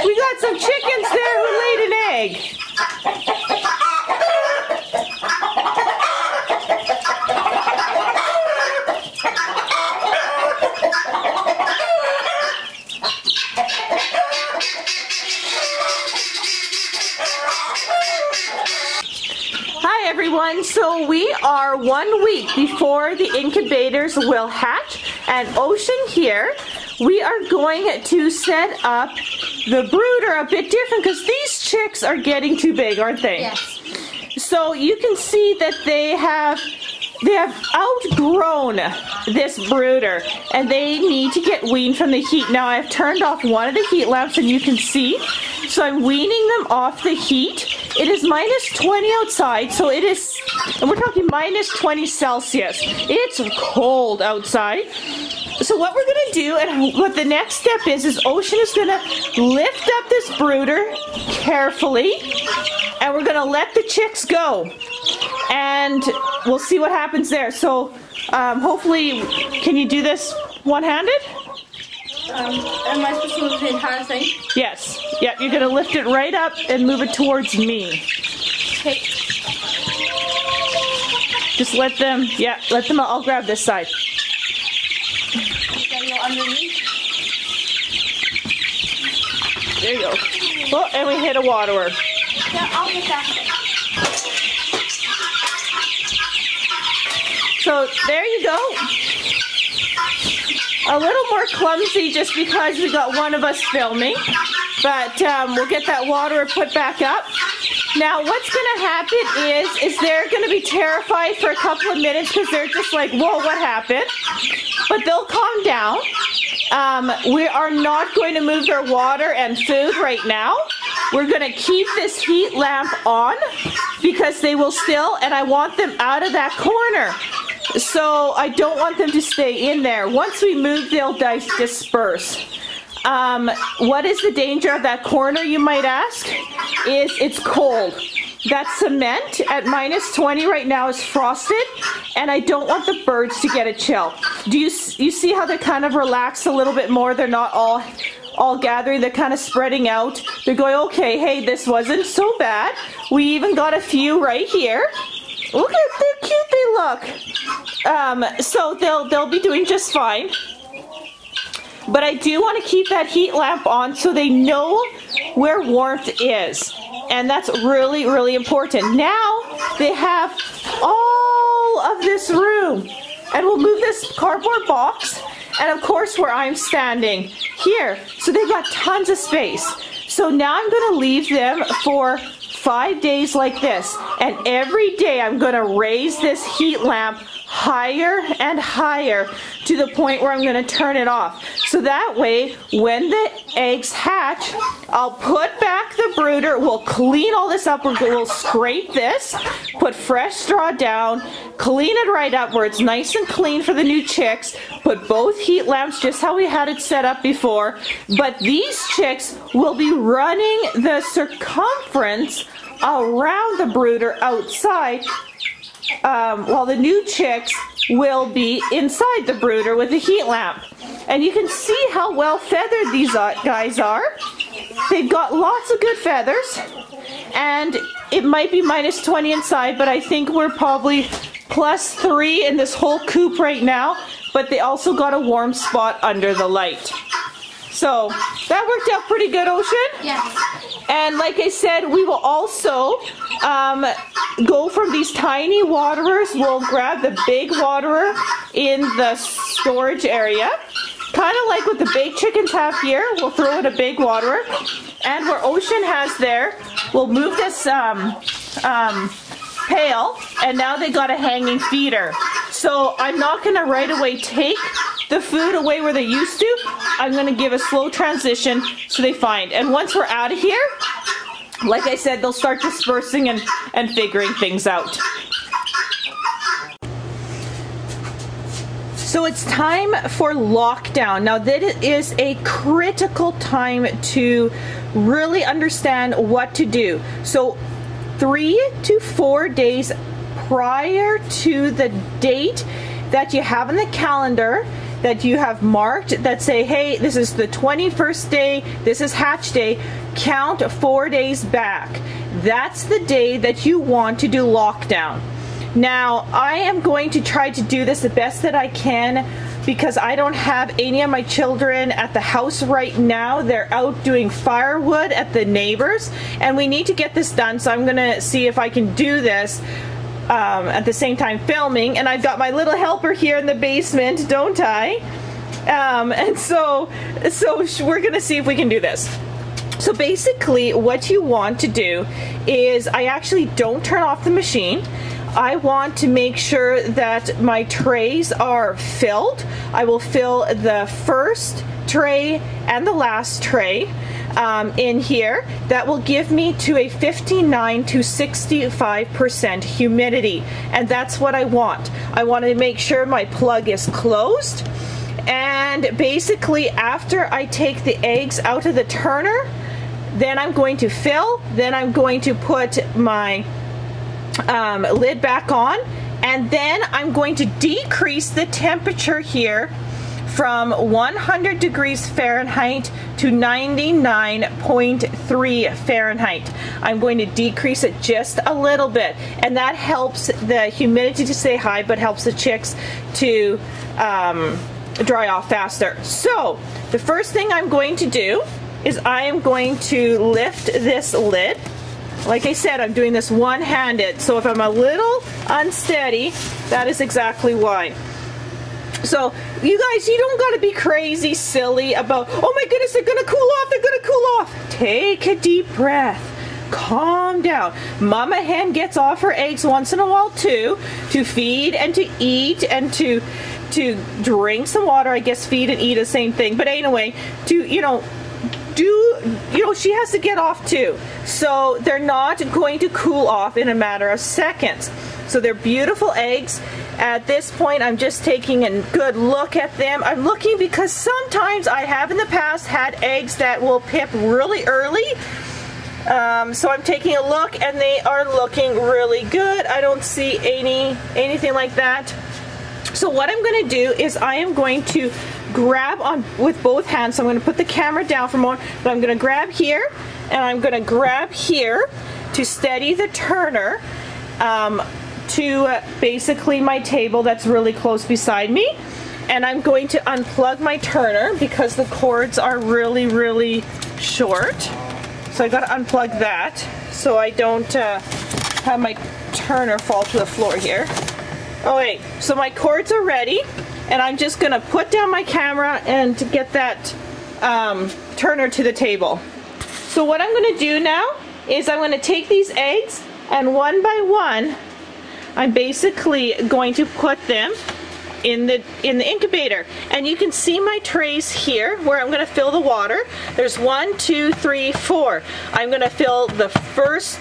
[SPEAKER 1] we got some chickens there who laid an egg. everyone. So we are 1 week before the incubators will hatch, and Ocean here, we are going to set up the brooder a bit different because these chicks are getting too big, aren't they?
[SPEAKER 3] Yes.
[SPEAKER 1] So you can see that they have outgrown this brooder and they need to get weaned from the heat. Now I've turned off one of the heat lamps and you can see, so I'm weaning them off the heat. It is minus 20 outside, so it is, and we're talking minus 20 Celsius. It's cold outside. So what we're going to do, and what the next step is Ocean is going to lift up this brooder carefully, and we're going to let the chicks go. And we'll see what happens there. So hopefully, can you do this one-handed?
[SPEAKER 3] Am I supposed to move the entire thing?
[SPEAKER 1] Yes. Yeah, you're going to lift it right up and move it towards me.
[SPEAKER 3] Okay.
[SPEAKER 1] Just let them, I'll grab this side.
[SPEAKER 3] Then go underneath.
[SPEAKER 1] There you go. Oh, and we hit a waterer.
[SPEAKER 3] Yeah, I'll get that.
[SPEAKER 1] So there you go. A little more clumsy just because we got one of us filming, but we'll get that water put back up. Now what's going to happen is they're going to be terrified for a couple of minutes because they're just like, whoa, what happened? But they'll calm down. We are not going to move their water and food right now. We're going to keep this heat lamp on because they will still, and I want them out of that corner. So I don't want them to stay in there. Once we move, they'll disperse. What is the danger of that corner, you might ask? It's cold. That cement at minus 20 right now is frosted, and I don't want the birds to get a chill. Do you see how they kind of relax a little bit more? They're not all gathering, they're kind of spreading out. They're going, okay, hey, this wasn't so bad. We even got a few right here. Look at how cute they look. So they'll be doing just fine. But I do want to keep that heat lamp on so they know where warmth is. And that's really, really important. Now they have all of this room. And we'll move this cardboard box. And of course where I'm standing here. So they've got tons of space. So now I'm going to leave them for 5 days like this, and every day I'm going to raise this heat lamp higher and higher to the point where I'm going to turn it off. So that way, when the eggs hatch, I'll put back the brooder, we'll clean all this up, we'll scrape this, put fresh straw down, clean it right up where it's nice and clean for the new chicks, put both heat lamps just how we had it set up before, but these chicks will be running the circumference around the brooder outside, while the new chicks will be inside the brooder with the heat lamp. And you can see how well feathered these guys are. They've got lots of good feathers, and it might be minus 20 inside, but I think we're probably plus 3 in this whole coop right now, but they also got a warm spot under the light. So that worked out pretty good, Ocean.
[SPEAKER 3] Yes.
[SPEAKER 1] And like I said, we will also go from these tiny waterers. We'll grab the big waterer in the storage area. Kind of like what the baked chickens have here. We'll throw in a big waterer. And where Ocean has there, we'll move this pail. And now they got a hanging feeder. So I'm not going to right away take the food away where they used to. I'm going to give a slow transition so they find. And once we're out of here, like I said, they'll start dispersing and figuring things out. So it's time for lockdown. Now that is a critical time to really understand what to do. So 3 to 4 days prior to the date that you have on the calendar that you have marked that say, hey, this is the 21st day, this is hatch day, count 4 days back. That's the day that you want to do lockdown. Now, I am going to try to do this the best that I can because I don't have any of my children at the house right now. They're out doing firewood at the neighbors, and we need to get this done, so I'm going to see if I can do this at the same time filming, and I've got my little helper here in the basement, don't I? And so we're gonna see if we can do this. So basically what you want to do is, I actually don't turn off the machine. I want to make sure that my trays are filled. I will fill the first tray and the last tray in here. That will give me to a 59 to 65% humidity, and that's what I want. I want to make sure my plug is closed, and basically after I take the eggs out of the turner, then I'm going to fill, then I'm going to put my lid back on, and then I'm going to decrease the temperature here from 100 degrees Fahrenheit to 99.3 Fahrenheit. I'm going to decrease it just a little bit, and that helps the humidity to stay high, but helps the chicks to dry off faster. So the first thing I'm going to do is I am going to lift this lid. Like I said, I'm doing this one-handed, so if I'm a little unsteady, that is exactly why. So you guys, you don't gotta be crazy silly about, oh my goodness, they're gonna cool off, they're gonna cool off. Take a deep breath. Calm down. Mama hen gets off her eggs once in a while too, to feed and to eat and to drink some water. I guess feed and eat is the same thing. But anyway, she has to get off too. So they're not going to cool off in a matter of seconds. So they're beautiful eggs. At this point, I'm just taking a good look at them. I'm looking because sometimes I have in the past had eggs that will pip really early. So I'm taking a look, and they are looking really good. I don't see anything like that. So what I'm going to do is I am going to grab on with both hands. So I'm going to put the camera down for a moment, but I'm going to grab here, and I'm going to grab here to steady the turner to basically my table that's really close beside me. And I'm going to unplug my turner because the cords are really short. So I got to unplug that so I don't have my turner fall to the floor here. Oh wait, so my cords are ready, and I'm just gonna put down my camera and to get that turner to the table. So what I'm gonna do now is I'm gonna take these eggs, and one by one, I'm basically going to put them in the incubator. And you can see my trays here where I'm gonna fill the water. There's 1, 2, 3, 4. I'm gonna fill the first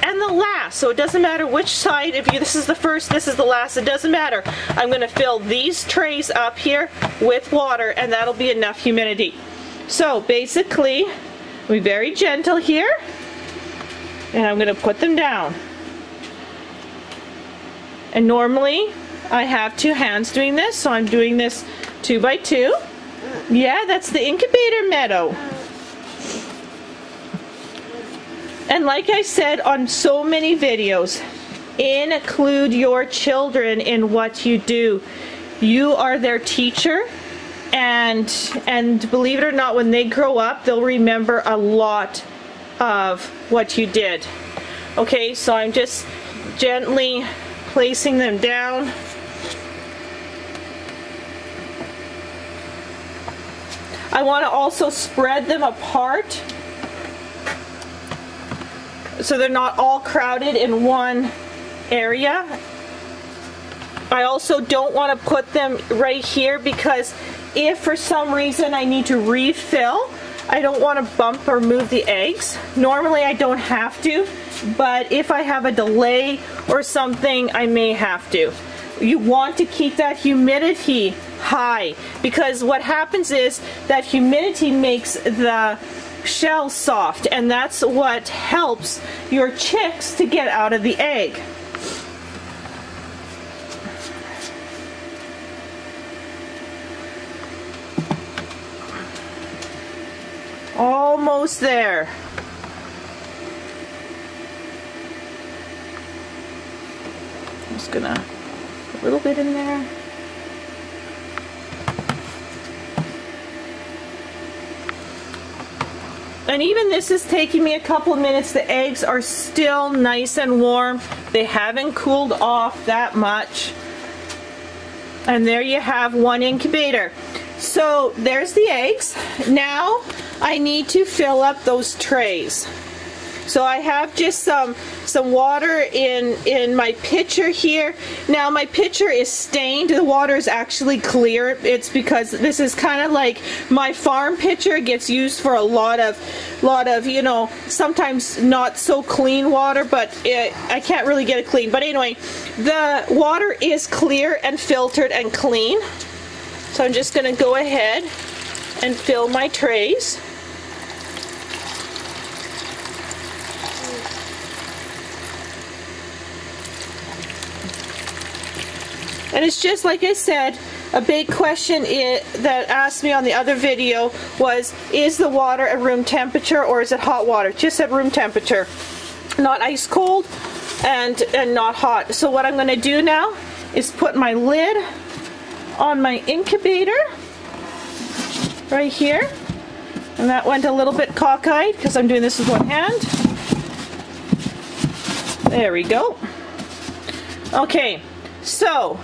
[SPEAKER 1] and the last, so it doesn't matter which side. If this is the first, this is the last, it doesn't matter. I'm going to fill these trays up here with water, and that'll be enough humidity. So basically, be very gentle here, and I'm going to put them down. And normally I have 2 hands doing this, so I'm doing this 2 by 2. Yeah, that's the incubator meadow. And like I said on so many videos, include your children in what you do. You are their teacher, and believe it or not, when they grow up, they'll remember a lot of what you did. Okay, so I'm just gently placing them down. I want to also spread them apart, so they're not all crowded in one area. I also don't want to put them right here, because if for some reason I need to refill, I don't want to bump or move the eggs. Normally I don't have to, but if I have a delay or something, I may have to. You want to keep that humidity high, because what happens is that humidity makes the shell soft, and that's what helps your chicks to get out of the egg. Almost there. I'm just gonna put a little bit in there. And even this is taking me a couple of minutes. The eggs are still nice and warm. They haven't cooled off that much. And there you have one incubator. So there's the eggs. Now I need to fill up those trays. So I have just some water in my pitcher here. Now my pitcher is stained. The water is actually clear. It's because this is kind of like my farm pitcher. It gets used for a lot of you know, sometimes not so clean water, but I can't really get it clean. But anyway, the water is clear and filtered and clean. So I'm just going to go ahead and fill my trays. And it's just like I said, a big question that asked me on the other video was, is the water at room temperature or is it hot water? Just at room temperature, not ice cold and not hot. So what I'm going to do now is put my lid on my incubator right here. And that went a little bit cockeyed because I'm doing this with one hand. There we go. Okay, so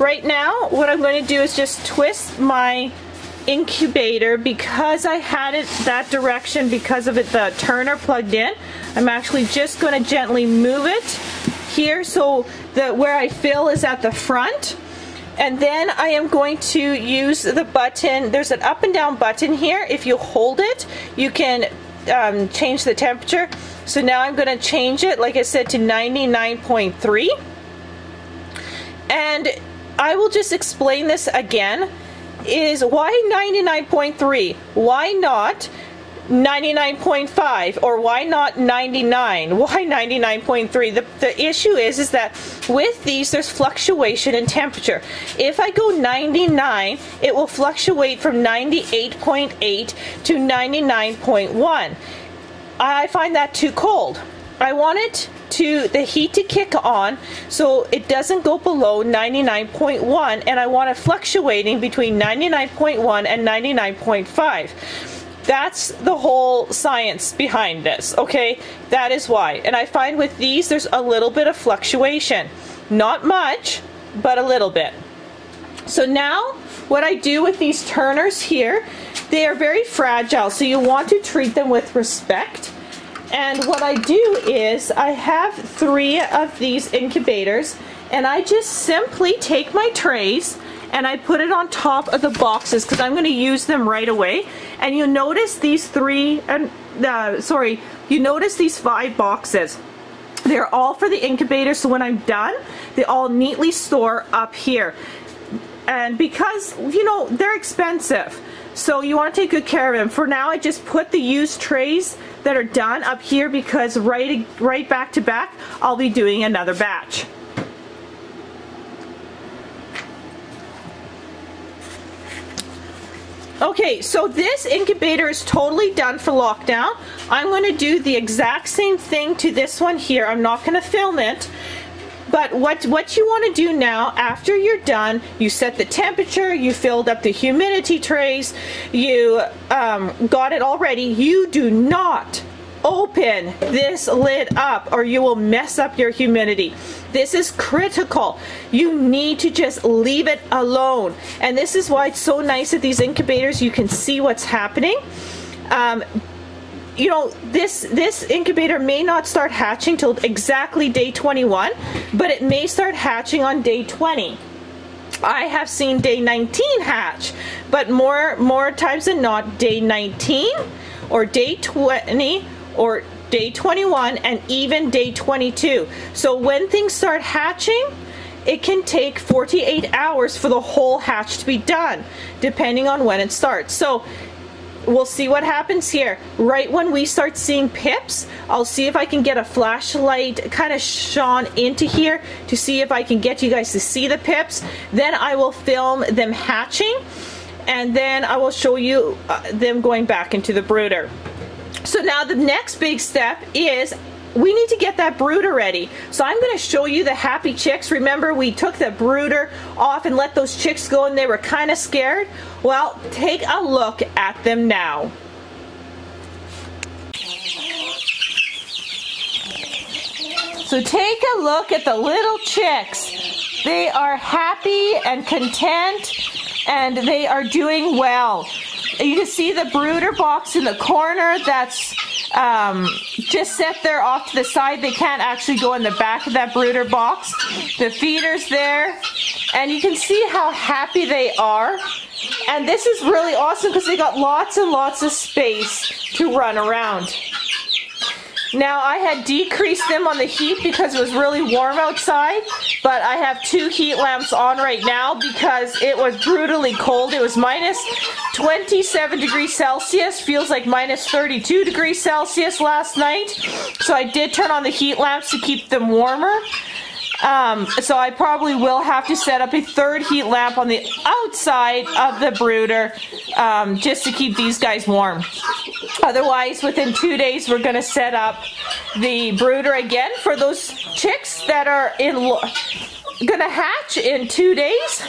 [SPEAKER 1] right now what I'm going to do is just twist my incubator because I had it that direction because of the turner plugged in. I'm actually just going to gently move it here so where I fill is at the front. And then I am going to use the button. There's an up and down button here. If you hold it, you can change the temperature. So now I'm going to change it, like I said, to 99.3. And I will just explain this again. Is why 99.3? Why not 99.5? Or why not 99? Why 99.3? The issue is that with these there's fluctuation in temperature. If I go 99, it will fluctuate from 98.8 to 99.1. I find that too cold. I want it the heat to kick on so it doesn't go below 99.1, and I want it fluctuating between 99.1 and 99.5. That's the whole science behind this, okay? That is why. And I find with these there's a little bit of fluctuation. Not much, but a little bit. So now what I do with these turners here, they are very fragile, so you want to treat them with respect. And what I do is I have 3 of these incubators, and I just simply take my trays and I put it on top of the boxes because I'm going to use them right away. And you notice these you notice these 5 boxes. They're all for the incubator, so when I'm done, they all neatly store up here. And because, you know, they're expensive, so you want to take good care of them. For now, I just put the used trays that are done up here because right back to back, I'll be doing another batch. Okay, so this incubator is totally done for lockdown. I'm going to do the exact same thing to this one here. I'm not going to film it. But what you want to do now, after you're done, you set the temperature, you filled up the humidity trays, you got it all ready. You do not open this lid up or you will mess up your humidity. This is critical. You need to just leave it alone. And this is why it's so nice at these incubators. You can see what's happening. You know, this incubator may not start hatching till exactly day 21, but it may start hatching on day 20. I have seen day 19 hatch, but more times than not, day 19 or day 20 or day 21 and even day 22. So when things start hatching, it can take 48 hours for the whole hatch to be done, depending on when it starts. So we'll see what happens here. Right when we start seeing pips, I'll see if I can get a flashlight kind of shone into here to see if I can get you guys to see the pips. Then I will film them hatching, and then I will show you them going back into the brooder. So now the next big step is we need to get that brooder ready. So I'm going to show you the happy chicks. Remember, we took the brooder off and let those chicks go and they were kind of scared. Well, take a look at them now. So take a look at the little chicks. They are happy and content, and they are doing well. You can see the brooder box in the corner that's just set there off to the side. They can't actually go in the back of that brooder box. The feeder's there, and you can see how happy they are. And this is really awesome because they got lots and lots of space to run around. Now, I had decreased them on the heat because it was really warm outside, but I have 2 heat lamps on right now because it was brutally cold. It was minus 27 degrees Celsius, feels like minus 32 degrees Celsius last night. So I did turn on the heat lamps to keep them warmer. So I probably will have to set up a 3rd heat lamp on the outside of the brooder just to keep these guys warm. Otherwise, within 2 days, we're going to set up the brooder again for those chicks that are going to hatch in 2 days.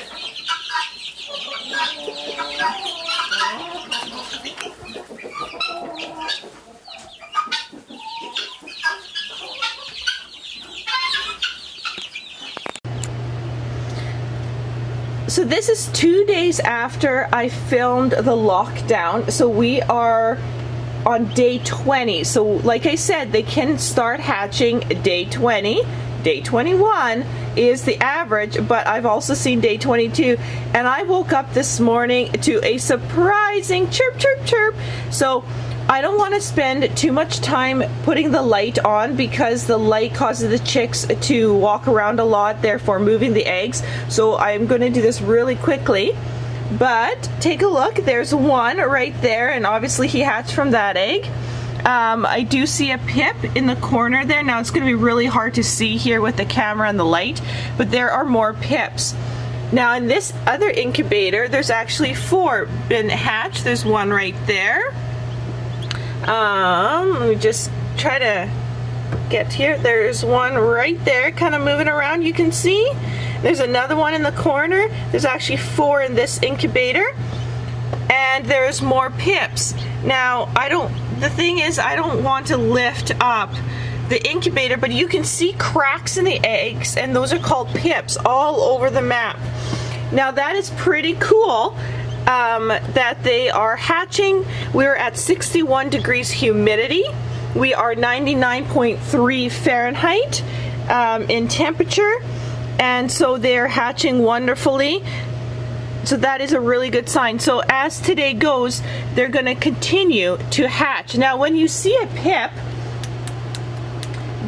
[SPEAKER 1] So this is 2 days after I filmed the lockdown. So we are on day 20. So like I said, they can start hatching day 20. Day 21 is the average, but I've also seen day 22. And I woke up this morning to a surprising chirp, chirp, chirp. So I don't want to spend too much time putting the light on because the light causes the chicks to walk around a lot, therefore moving the eggs. So I'm going to do this really quickly. But take a look, there's one right there, and obviously he hatched from that egg. I do see a pip in the corner there. Now it's going to be really hard to see here with the camera and the light, but there are more pips. Now in this other incubator, there's actually 4 been hatched. There's one right there. Let me just try to get here. There's one right there kind of moving around, you can see. There's another one in the corner. There's actually 4 in this incubator, and there's more pips. Now the thing is, I don't want to lift up the incubator, but you can see cracks in the eggs, and those are called pips all over the map. Now that is pretty cool. That they are hatching. We're at 61 degrees humidity. We are 99.3 Fahrenheit in temperature, and so they're hatching wonderfully. So that is a really good sign. So as today goes, they're going to continue to hatch. Now when you see a pip,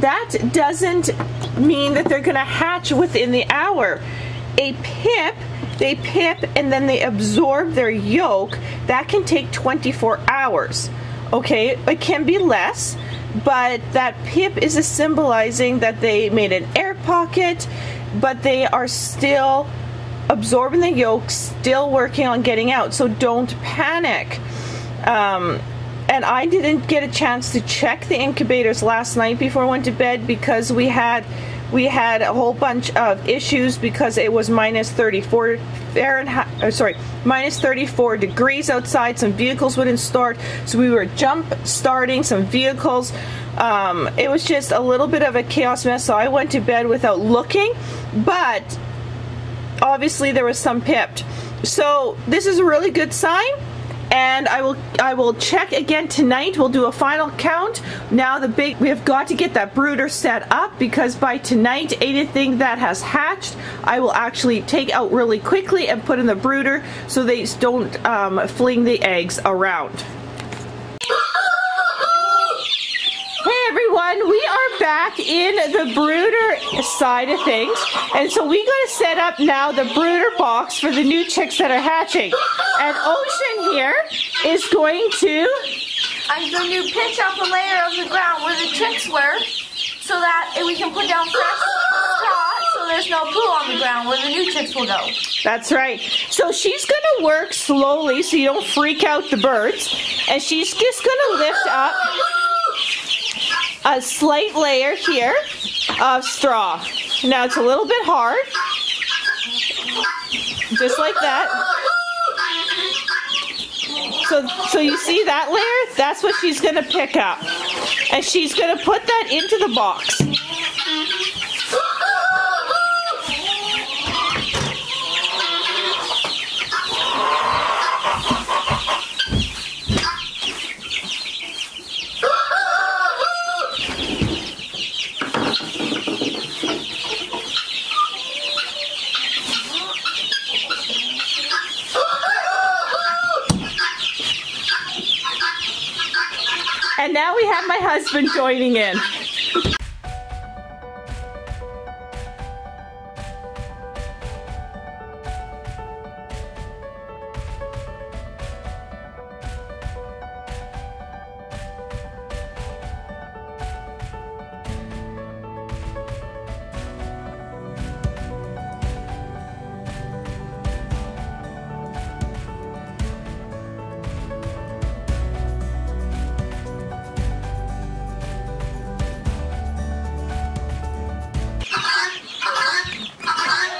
[SPEAKER 1] that doesn't mean that they're going to hatch within the hour. A pip, they pip and then they absorb their yolk. That can take 24 hours. Okay, it can be less, but that pip is symbolizing that they made an air pocket, but they are still absorbing the yolk, still working on getting out. So don't panic. And I didn't get a chance to check the incubators last night before I went to bed because we had a whole bunch of issues because it was minus 34 Fahrenheit, minus 34 degrees outside. Some vehicles wouldn't start, so we were jump starting some vehicles. It was just a little bit of a chaos mess, so I went to bed without looking, but obviously there was some pipped. So this is a really good sign. And I will check again tonight. We'll do a final count. Now we have got to get that brooder set up because by tonight anything that has hatched I will actually take out really quickly and put in the brooder so they don't fling the eggs around. Hey everyone, we are back in the brooder side of things, and so we got to set up now the brooder box for the new chicks that are hatching. And Ocean here is going to...
[SPEAKER 3] I'm going to pitch up a layer of the ground where the chicks were so that we can put down fresh straw so there's no poo on the ground where the new chicks will go.
[SPEAKER 1] That's right. So she's going to work slowly so you don't freak out the birds, and she's just going to lift up a slight layer here of straw. Now it's a little bit hard, just like that. So you see that layer? That's what she's going to pick up, and she's going to put that into the box. now we have my husband joining in.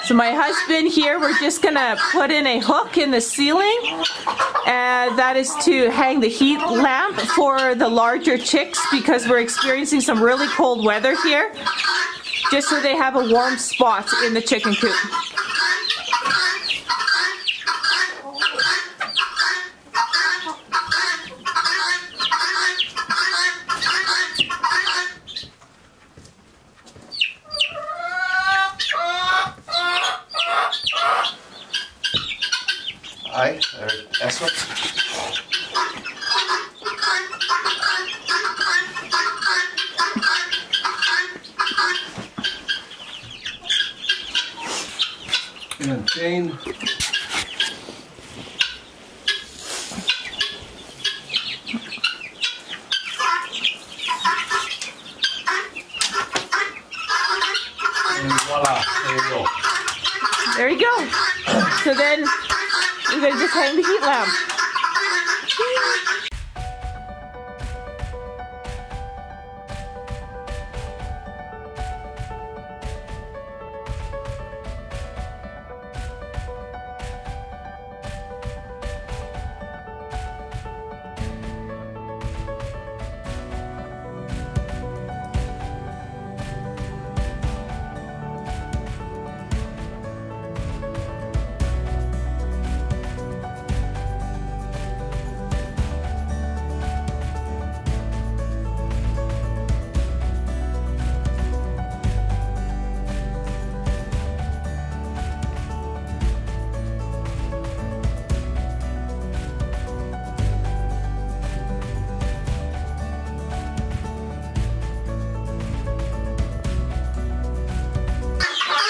[SPEAKER 1] So my husband here, we're just gonna put in a hook in the ceiling, and that is to hang the heat lamp for the larger chicks because we're experiencing some really cold weather here, just so they have a warm spot in the chicken coop.
[SPEAKER 4] Hi, that's what. And Jane. And voila, there you go.
[SPEAKER 1] There you go. So then we're going to just hang the heat lamp.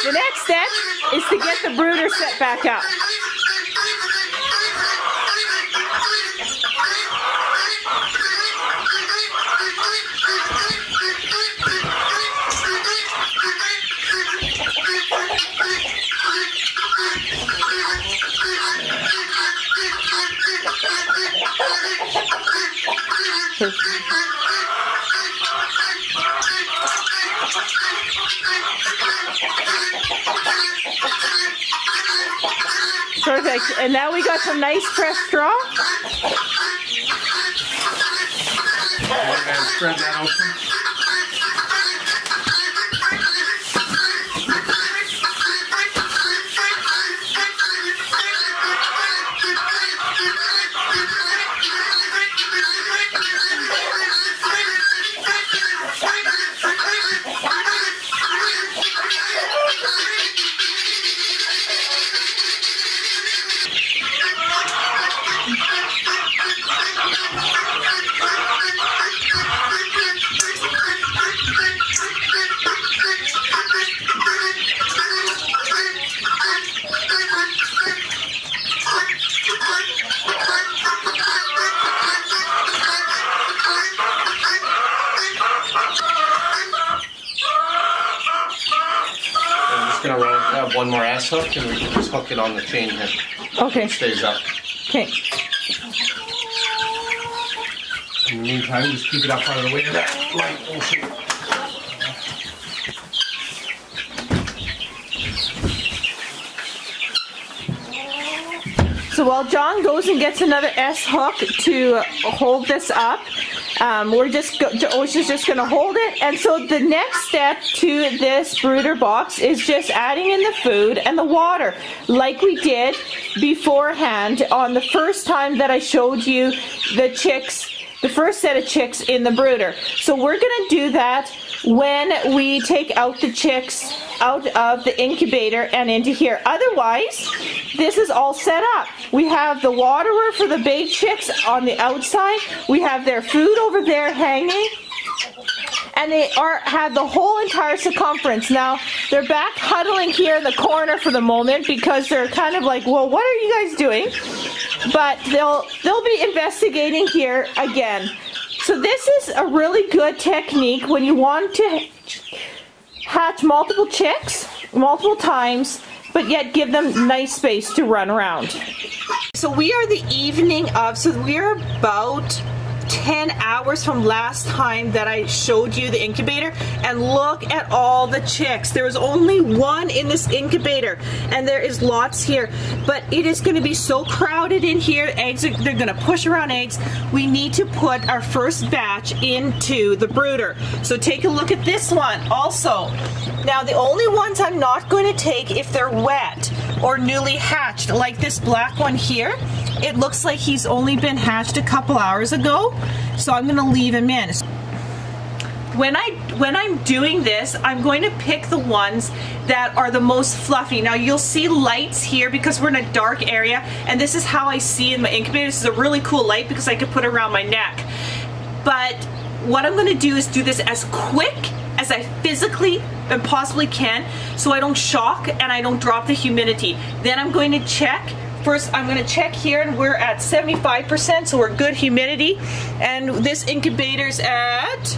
[SPEAKER 1] The next step is to get the brooder set back up. Perfect. And now we got some nice fresh straw.
[SPEAKER 4] And spread that open. Gonna have one more ass hook and we can just hook it on the chain here.
[SPEAKER 1] Okay.
[SPEAKER 4] It stays up.
[SPEAKER 1] Okay.
[SPEAKER 4] In the meantime, just keep it up out of the way of that light.
[SPEAKER 1] So while John goes and gets another S hook to hold this up, Ocean's just going to hold it. And so the next step to this brooder box is just adding in the food and the water, like we did beforehand on the first time that I showed you the chicks, the first set of chicks in the brooder. So we're going to do that when we take out the chicks out of the incubator and into here. Otherwise, this is all set up. We have the waterer for the bay chicks on the outside. We have their food over there hanging. And they have the whole entire circumference. Now, they're back huddling here in the corner for the moment because they're kind of like, well, what are you guys doing? But they'll be investigating here again. So this is a really good technique when you want to hatch multiple chicks multiple times, but yet give them nice space to run around. So we are the evening of, so we're about 10 hours from last time that I showed you the incubator, and look at all the chicks. There is only one in this incubator and there is lots here, but it is going to be so crowded in here. Eggs they're going to push around eggs. We need to put our first batch into the brooder. So take a look at this one also. Now the only ones I'm not going to take if they're wet or newly hatched, like this black one here. It looks like he's only been hatched a couple hours ago, so I'm going to leave him in. When I'm doing this, I'm going to pick the ones that are the most fluffy. Now you'll see lights here because we're in a dark area, and this is how I see in my incubator. This is a really cool light because I can put it around my neck. But what I'm going to do is do this as quick as I physically and possibly can, so I don't shock and I don't drop the humidity. Then I'm going to check. First, I'm going to check here, and we're at 75%, so we're good humidity. And this incubator's at,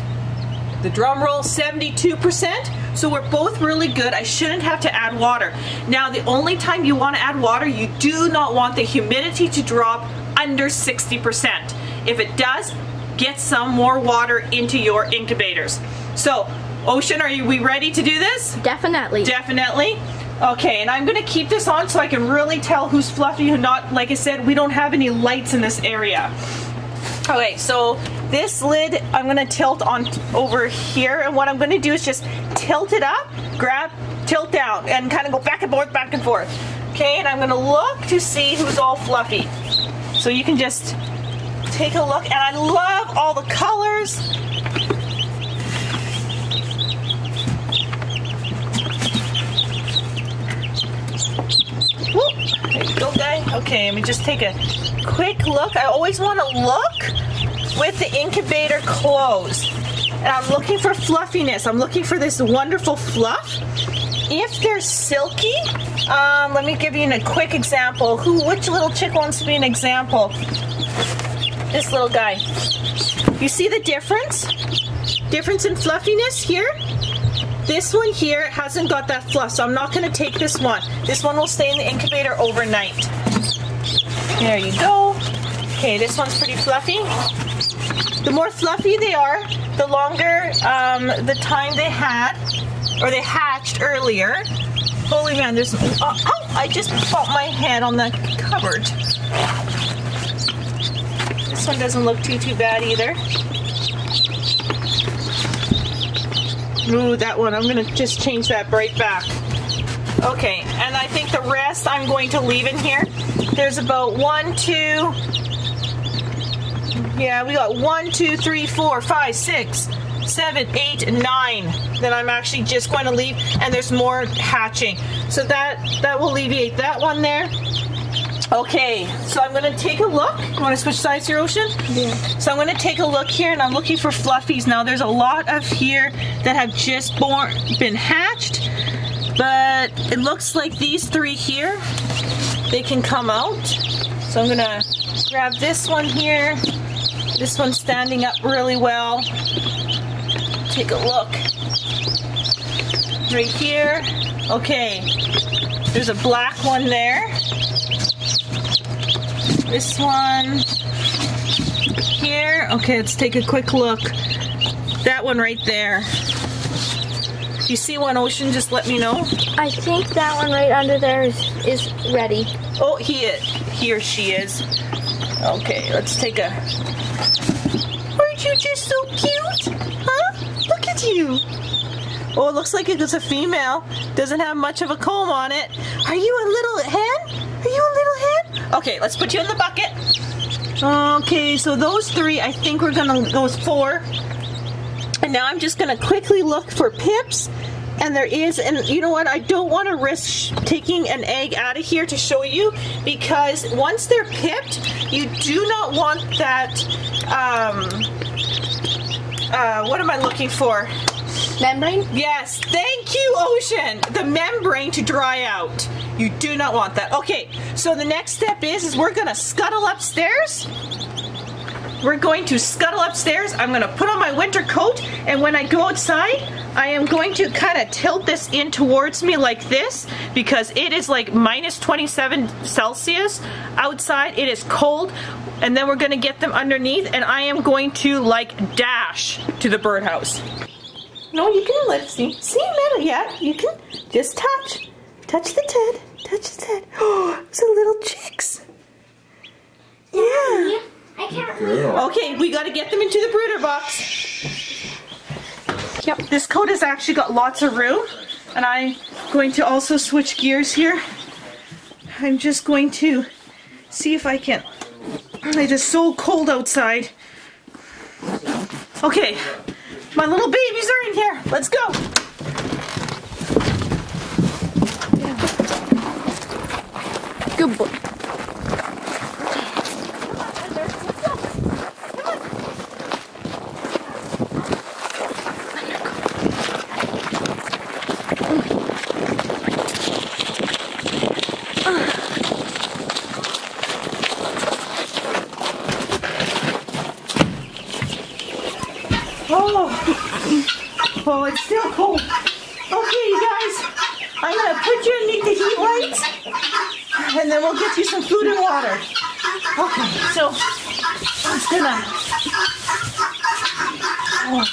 [SPEAKER 1] the drum roll, 72%. So we're both really good. I shouldn't have to add water. Now, the only time you want to add water, you do not want the humidity to drop under 60%. If it does, get some more water into your incubators. So, Ocean, we ready to do this?
[SPEAKER 2] Definitely.
[SPEAKER 1] Definitely. Okay, and I'm going to keep this on so I can really tell who's fluffy, who's not. Like I said, we don't have any lights in this area. Okay, so this lid I'm going to tilt on over here, and what I'm going to do is just tilt it up, grab, tilt down, and kind of go back and forth, back and forth. Okay, and I'm going to look to see who's all fluffy. So you can just take a look, and I love all the colors. Whoop. There you go, guy. Okay, let me just take a quick look. I always want to look with the incubator closed. And I'm looking for fluffiness. I'm looking for this wonderful fluff. If they're silky, let me give you a quick example. Which little chick wants to be an example? This little guy. You see the difference? Difference in fluffiness here? This one here hasn't got that fluff, so I'm not going to take this one. This one will stay in the incubator overnight. There you go. Okay, this one's pretty fluffy. The more fluffy they are, the longer the time they had, or they hatched earlier. Holy man, there's... Oh, I just bumped my head on the cupboard. This one doesn't look too bad either. Ooh, that one, I'm going to just change that right back. Okay, and I think the rest I'm going to leave in here. There's about 1, 2, yeah, we got 1, 2, 3, 4, 5, 6, 7, 8, 9 that I'm actually just going to leave, and there's more hatching. So that will alleviate that one there. Okay, so I'm going to take a look. You want to switch sides here, Ocean?
[SPEAKER 2] Yeah.
[SPEAKER 1] So I'm going to take a look here, and I'm looking for fluffies. Now, there's a lot of here that have just been hatched, but it looks like these 3 here, they can come out. So I'm going to grab this one here. This one's standing up really well. Take a look. Right here. Okay, there's a black one there. This one here. Okay, let's take a quick look. That one right there. If you see one, Ocean, just let me know.
[SPEAKER 2] I think that one right under there is ready.
[SPEAKER 1] Oh, he or she is. Okay, let's take a... Aren't you just so cute? Huh? Look at you. Oh, it looks like it's a female. Doesn't have much of a comb on it. Are you a little hen? Are you a little hen? Okay, let's put you in the bucket. Okay, so those 3, I think we're gonna, those 4. And now I'm just gonna quickly look for pips. And there is, and you know what, I don't want to risk taking an egg out of here to show you, because once they're pipped, you do not want that, what am I looking for?
[SPEAKER 2] Membrane?
[SPEAKER 1] Yes, thank you, Ocean. The membrane to dry out. You do not want that. Okay, so the next step is we're gonna scuttle upstairs. We're going to scuttle upstairs. I'm gonna put on my winter coat, and when I go outside, I am going to kind of tilt this in towards me like this, because it is like minus 27 Celsius outside. It is cold, and then we're gonna get them underneath, and I am going to like dash to the birdhouse. No, you can lift, see metal, yeah, you can just touch the head, touch the head. Oh, it's little chicks. Yeah.
[SPEAKER 2] I can't read.
[SPEAKER 1] Okay, we got to get them into the brooder box. Yep, this coat has actually got lots of room, and I'm going to also switch gears here. I'm just going to see if I can. It is so cold outside. Okay, my little babies are in here. Let's go.
[SPEAKER 2] Good boy.
[SPEAKER 1] Oh, it's still cold. Okay, you guys, I'm going to put you underneath the heat lights, and then we'll get you some food and water. Okay, so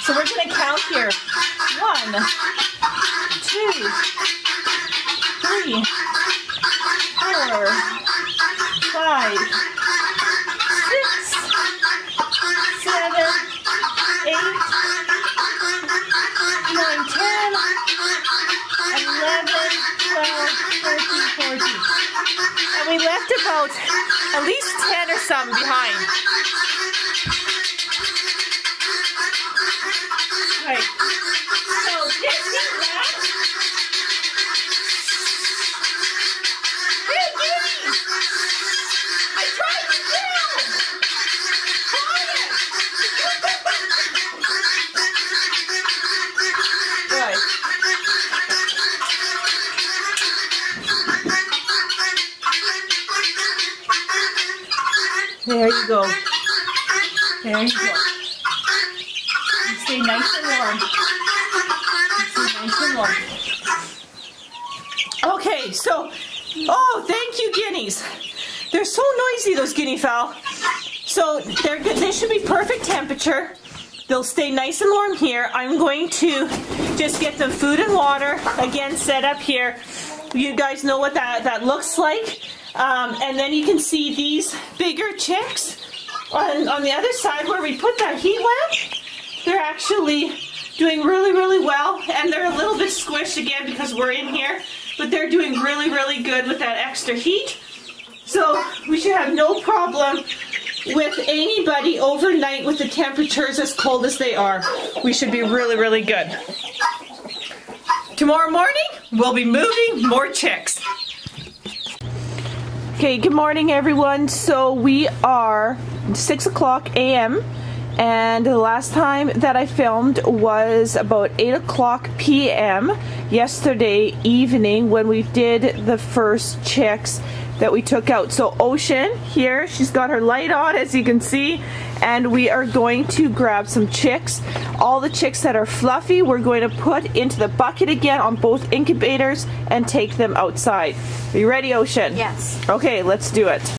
[SPEAKER 1] we're going to count here. 1, 2, 3, 4, 5, 6, 7, 8, 9, 10, 11, 12, 13, 14. And we left about at least 10 or some behind. Right. So just eat that. Hey, Gibby! I tried to kill! Quiet! Right. There you go. There you go. You stay nice and warm. You stay nice and warm. Okay, so, oh, thank you, guineas. They're so noisy, those guinea fowl. So they should be perfect temperature. They'll stay nice and warm here. I'm going to just get them food and water, again, set up here. You guys know what that looks like. And then you can see these bigger chicks on the other side where we put that heat lamp. They're actually doing really, really well, and they're a little bit squished again because we're in here, but they're doing really, really good with that extra heat. So we should have no problem with anybody overnight with the temperatures as cold as they are. We should be really, really good. Tomorrow morning, we'll be moving more chicks. Okay, good morning everyone. So we are 6 o'clock a.m. and the last time that I filmed was about 8 o'clock p.m. yesterday evening when we did the first chicks that we took out. So Ocean here, she's got her light on as you can see, and we are going to grab some chicks. All the chicks that are fluffy we're going to put into the bucket again on both incubators and take them outside. Are you ready, Ocean?
[SPEAKER 3] Yes.
[SPEAKER 1] Okay, let's do it.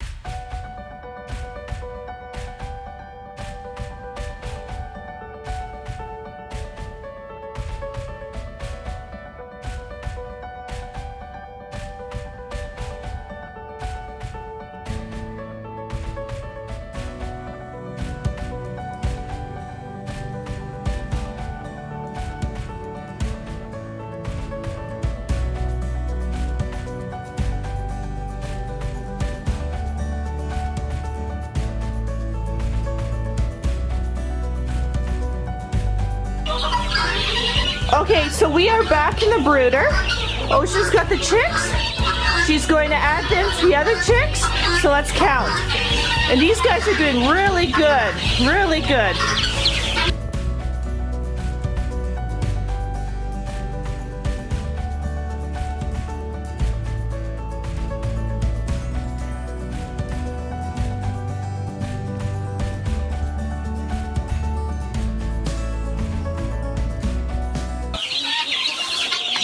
[SPEAKER 1] Okay, so we are back in the brooder. Ocean's got the chicks. She's going to add them to the other chicks. So let's count. And these guys are doing really good. Really good.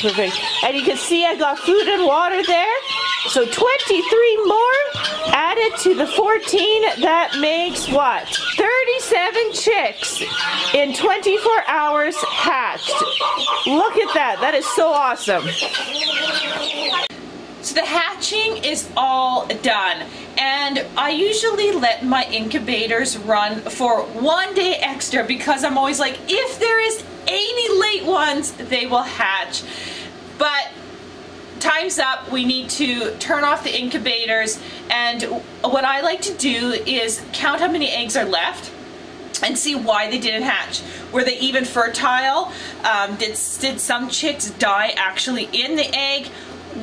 [SPEAKER 1] Perfect. And you can see I got food and water there. So 23 more added to the 14. That makes what? 37 chicks in 24 hours hatched. Look at that. That is so awesome. So the hatching is all done. And I usually let my incubators run for 1 day extra because I'm always like, if there is any late ones, they will hatch. But time's up. We need to turn off the incubators, and what I like to do is count how many eggs are left and see why they didn't hatch. Were they even fertile? Did some chicks die actually in the egg?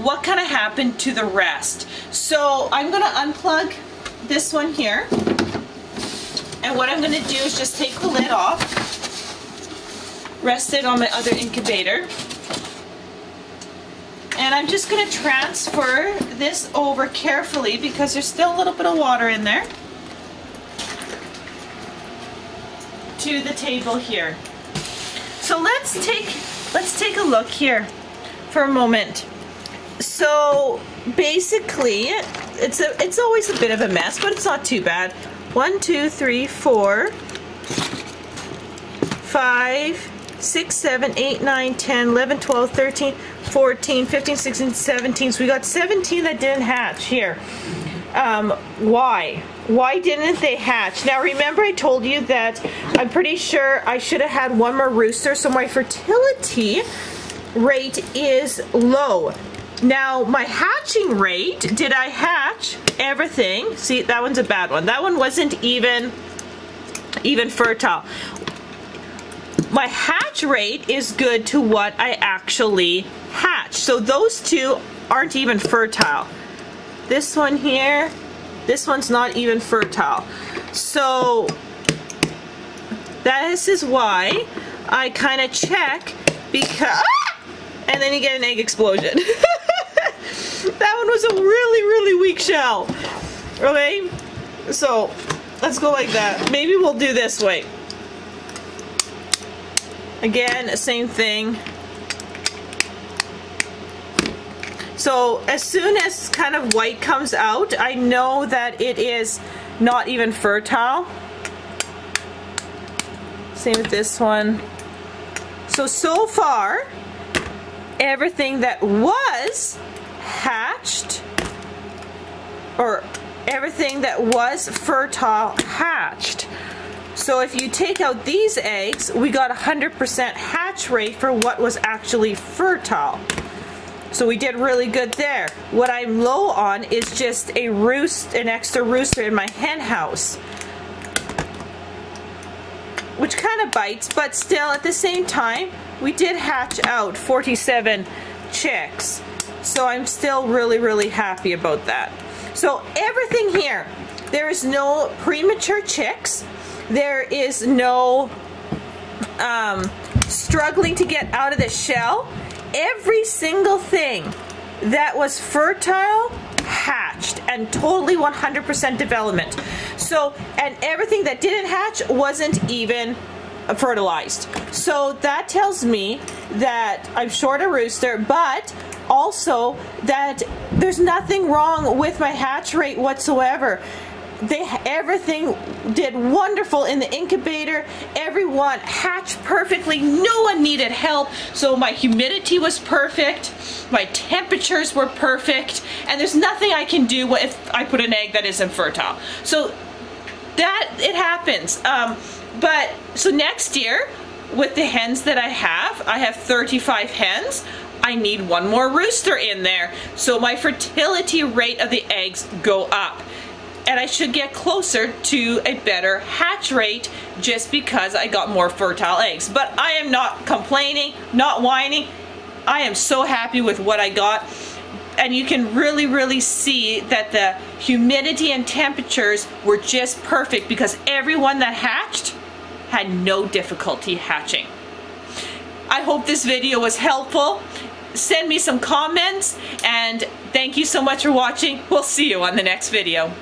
[SPEAKER 1] What kind of happened to the rest? So I'm going to unplug this one here, and what I'm going to do is just take the lid off, rest it on my other incubator, and I'm just going to transfer this over carefully because there's still a little bit of water in there to the table here. So let's take a look here for a moment. So basically, it's always a bit of a mess, but it's not too bad. 1, 2, 3, 4, 5, 6, 7, 8, 9, 10, 11, 12, 13, 14, 15, 16, 17. So we got 17 that didn't hatch here. Why? Why didn't they hatch? Now remember I told you that I'm pretty sure I should have had one more rooster, so my fertility rate is low. Now my hatching rate, did I hatch everything? See, that one's a bad one. That one wasn't even fertile. My hatch rate is good to what I actually hatched. So those two aren't even fertile. This one here, this one's not even fertile. So this is why I kind of check, because, and then you get an egg explosion. That one was a really, really weak shell. Okay, so let's go like that. Maybe we'll do this way. Again, same thing. So as soon as kind of white comes out, I know that it is not even fertile. Same with this one. So far, everything that was hatched, or everything that was fertile hatched. So if you take out these eggs, we got 100% hatch rate for what was actually fertile. So we did really good there. What I'm low on is just an extra rooster in my hen house, which kind of bites, but still at the same time, we did hatch out 47 chicks. So I'm still really, really happy about that. So everything here, there is no premature chicks. There is no struggling to get out of the shell. Every single thing that was fertile hatched, and totally 100% development. So, and everything that didn't hatch wasn't even fertilized. So that tells me that I'm short a rooster, but also that there's nothing wrong with my hatch rate whatsoever. Everything did wonderful in the incubator. Everyone hatched perfectly. No one needed help. So my humidity was perfect. My temperatures were perfect. And there's nothing I can do if I put an egg that isn't fertile. So that, it happens. But so next year, with the hens that I have 35 hens. I need one more rooster in there. So my fertility rate of the eggs go up. and I should get closer to a better hatch rate just because I got more fertile eggs. But I am not complaining, not whining. I am so happy with what I got. And you can really see that the humidity and temperatures were just perfect because everyone that hatched had no difficulty hatching. I hope this video was helpful. Send me some comments, and thank you so much for watching. We'll see you on the next video.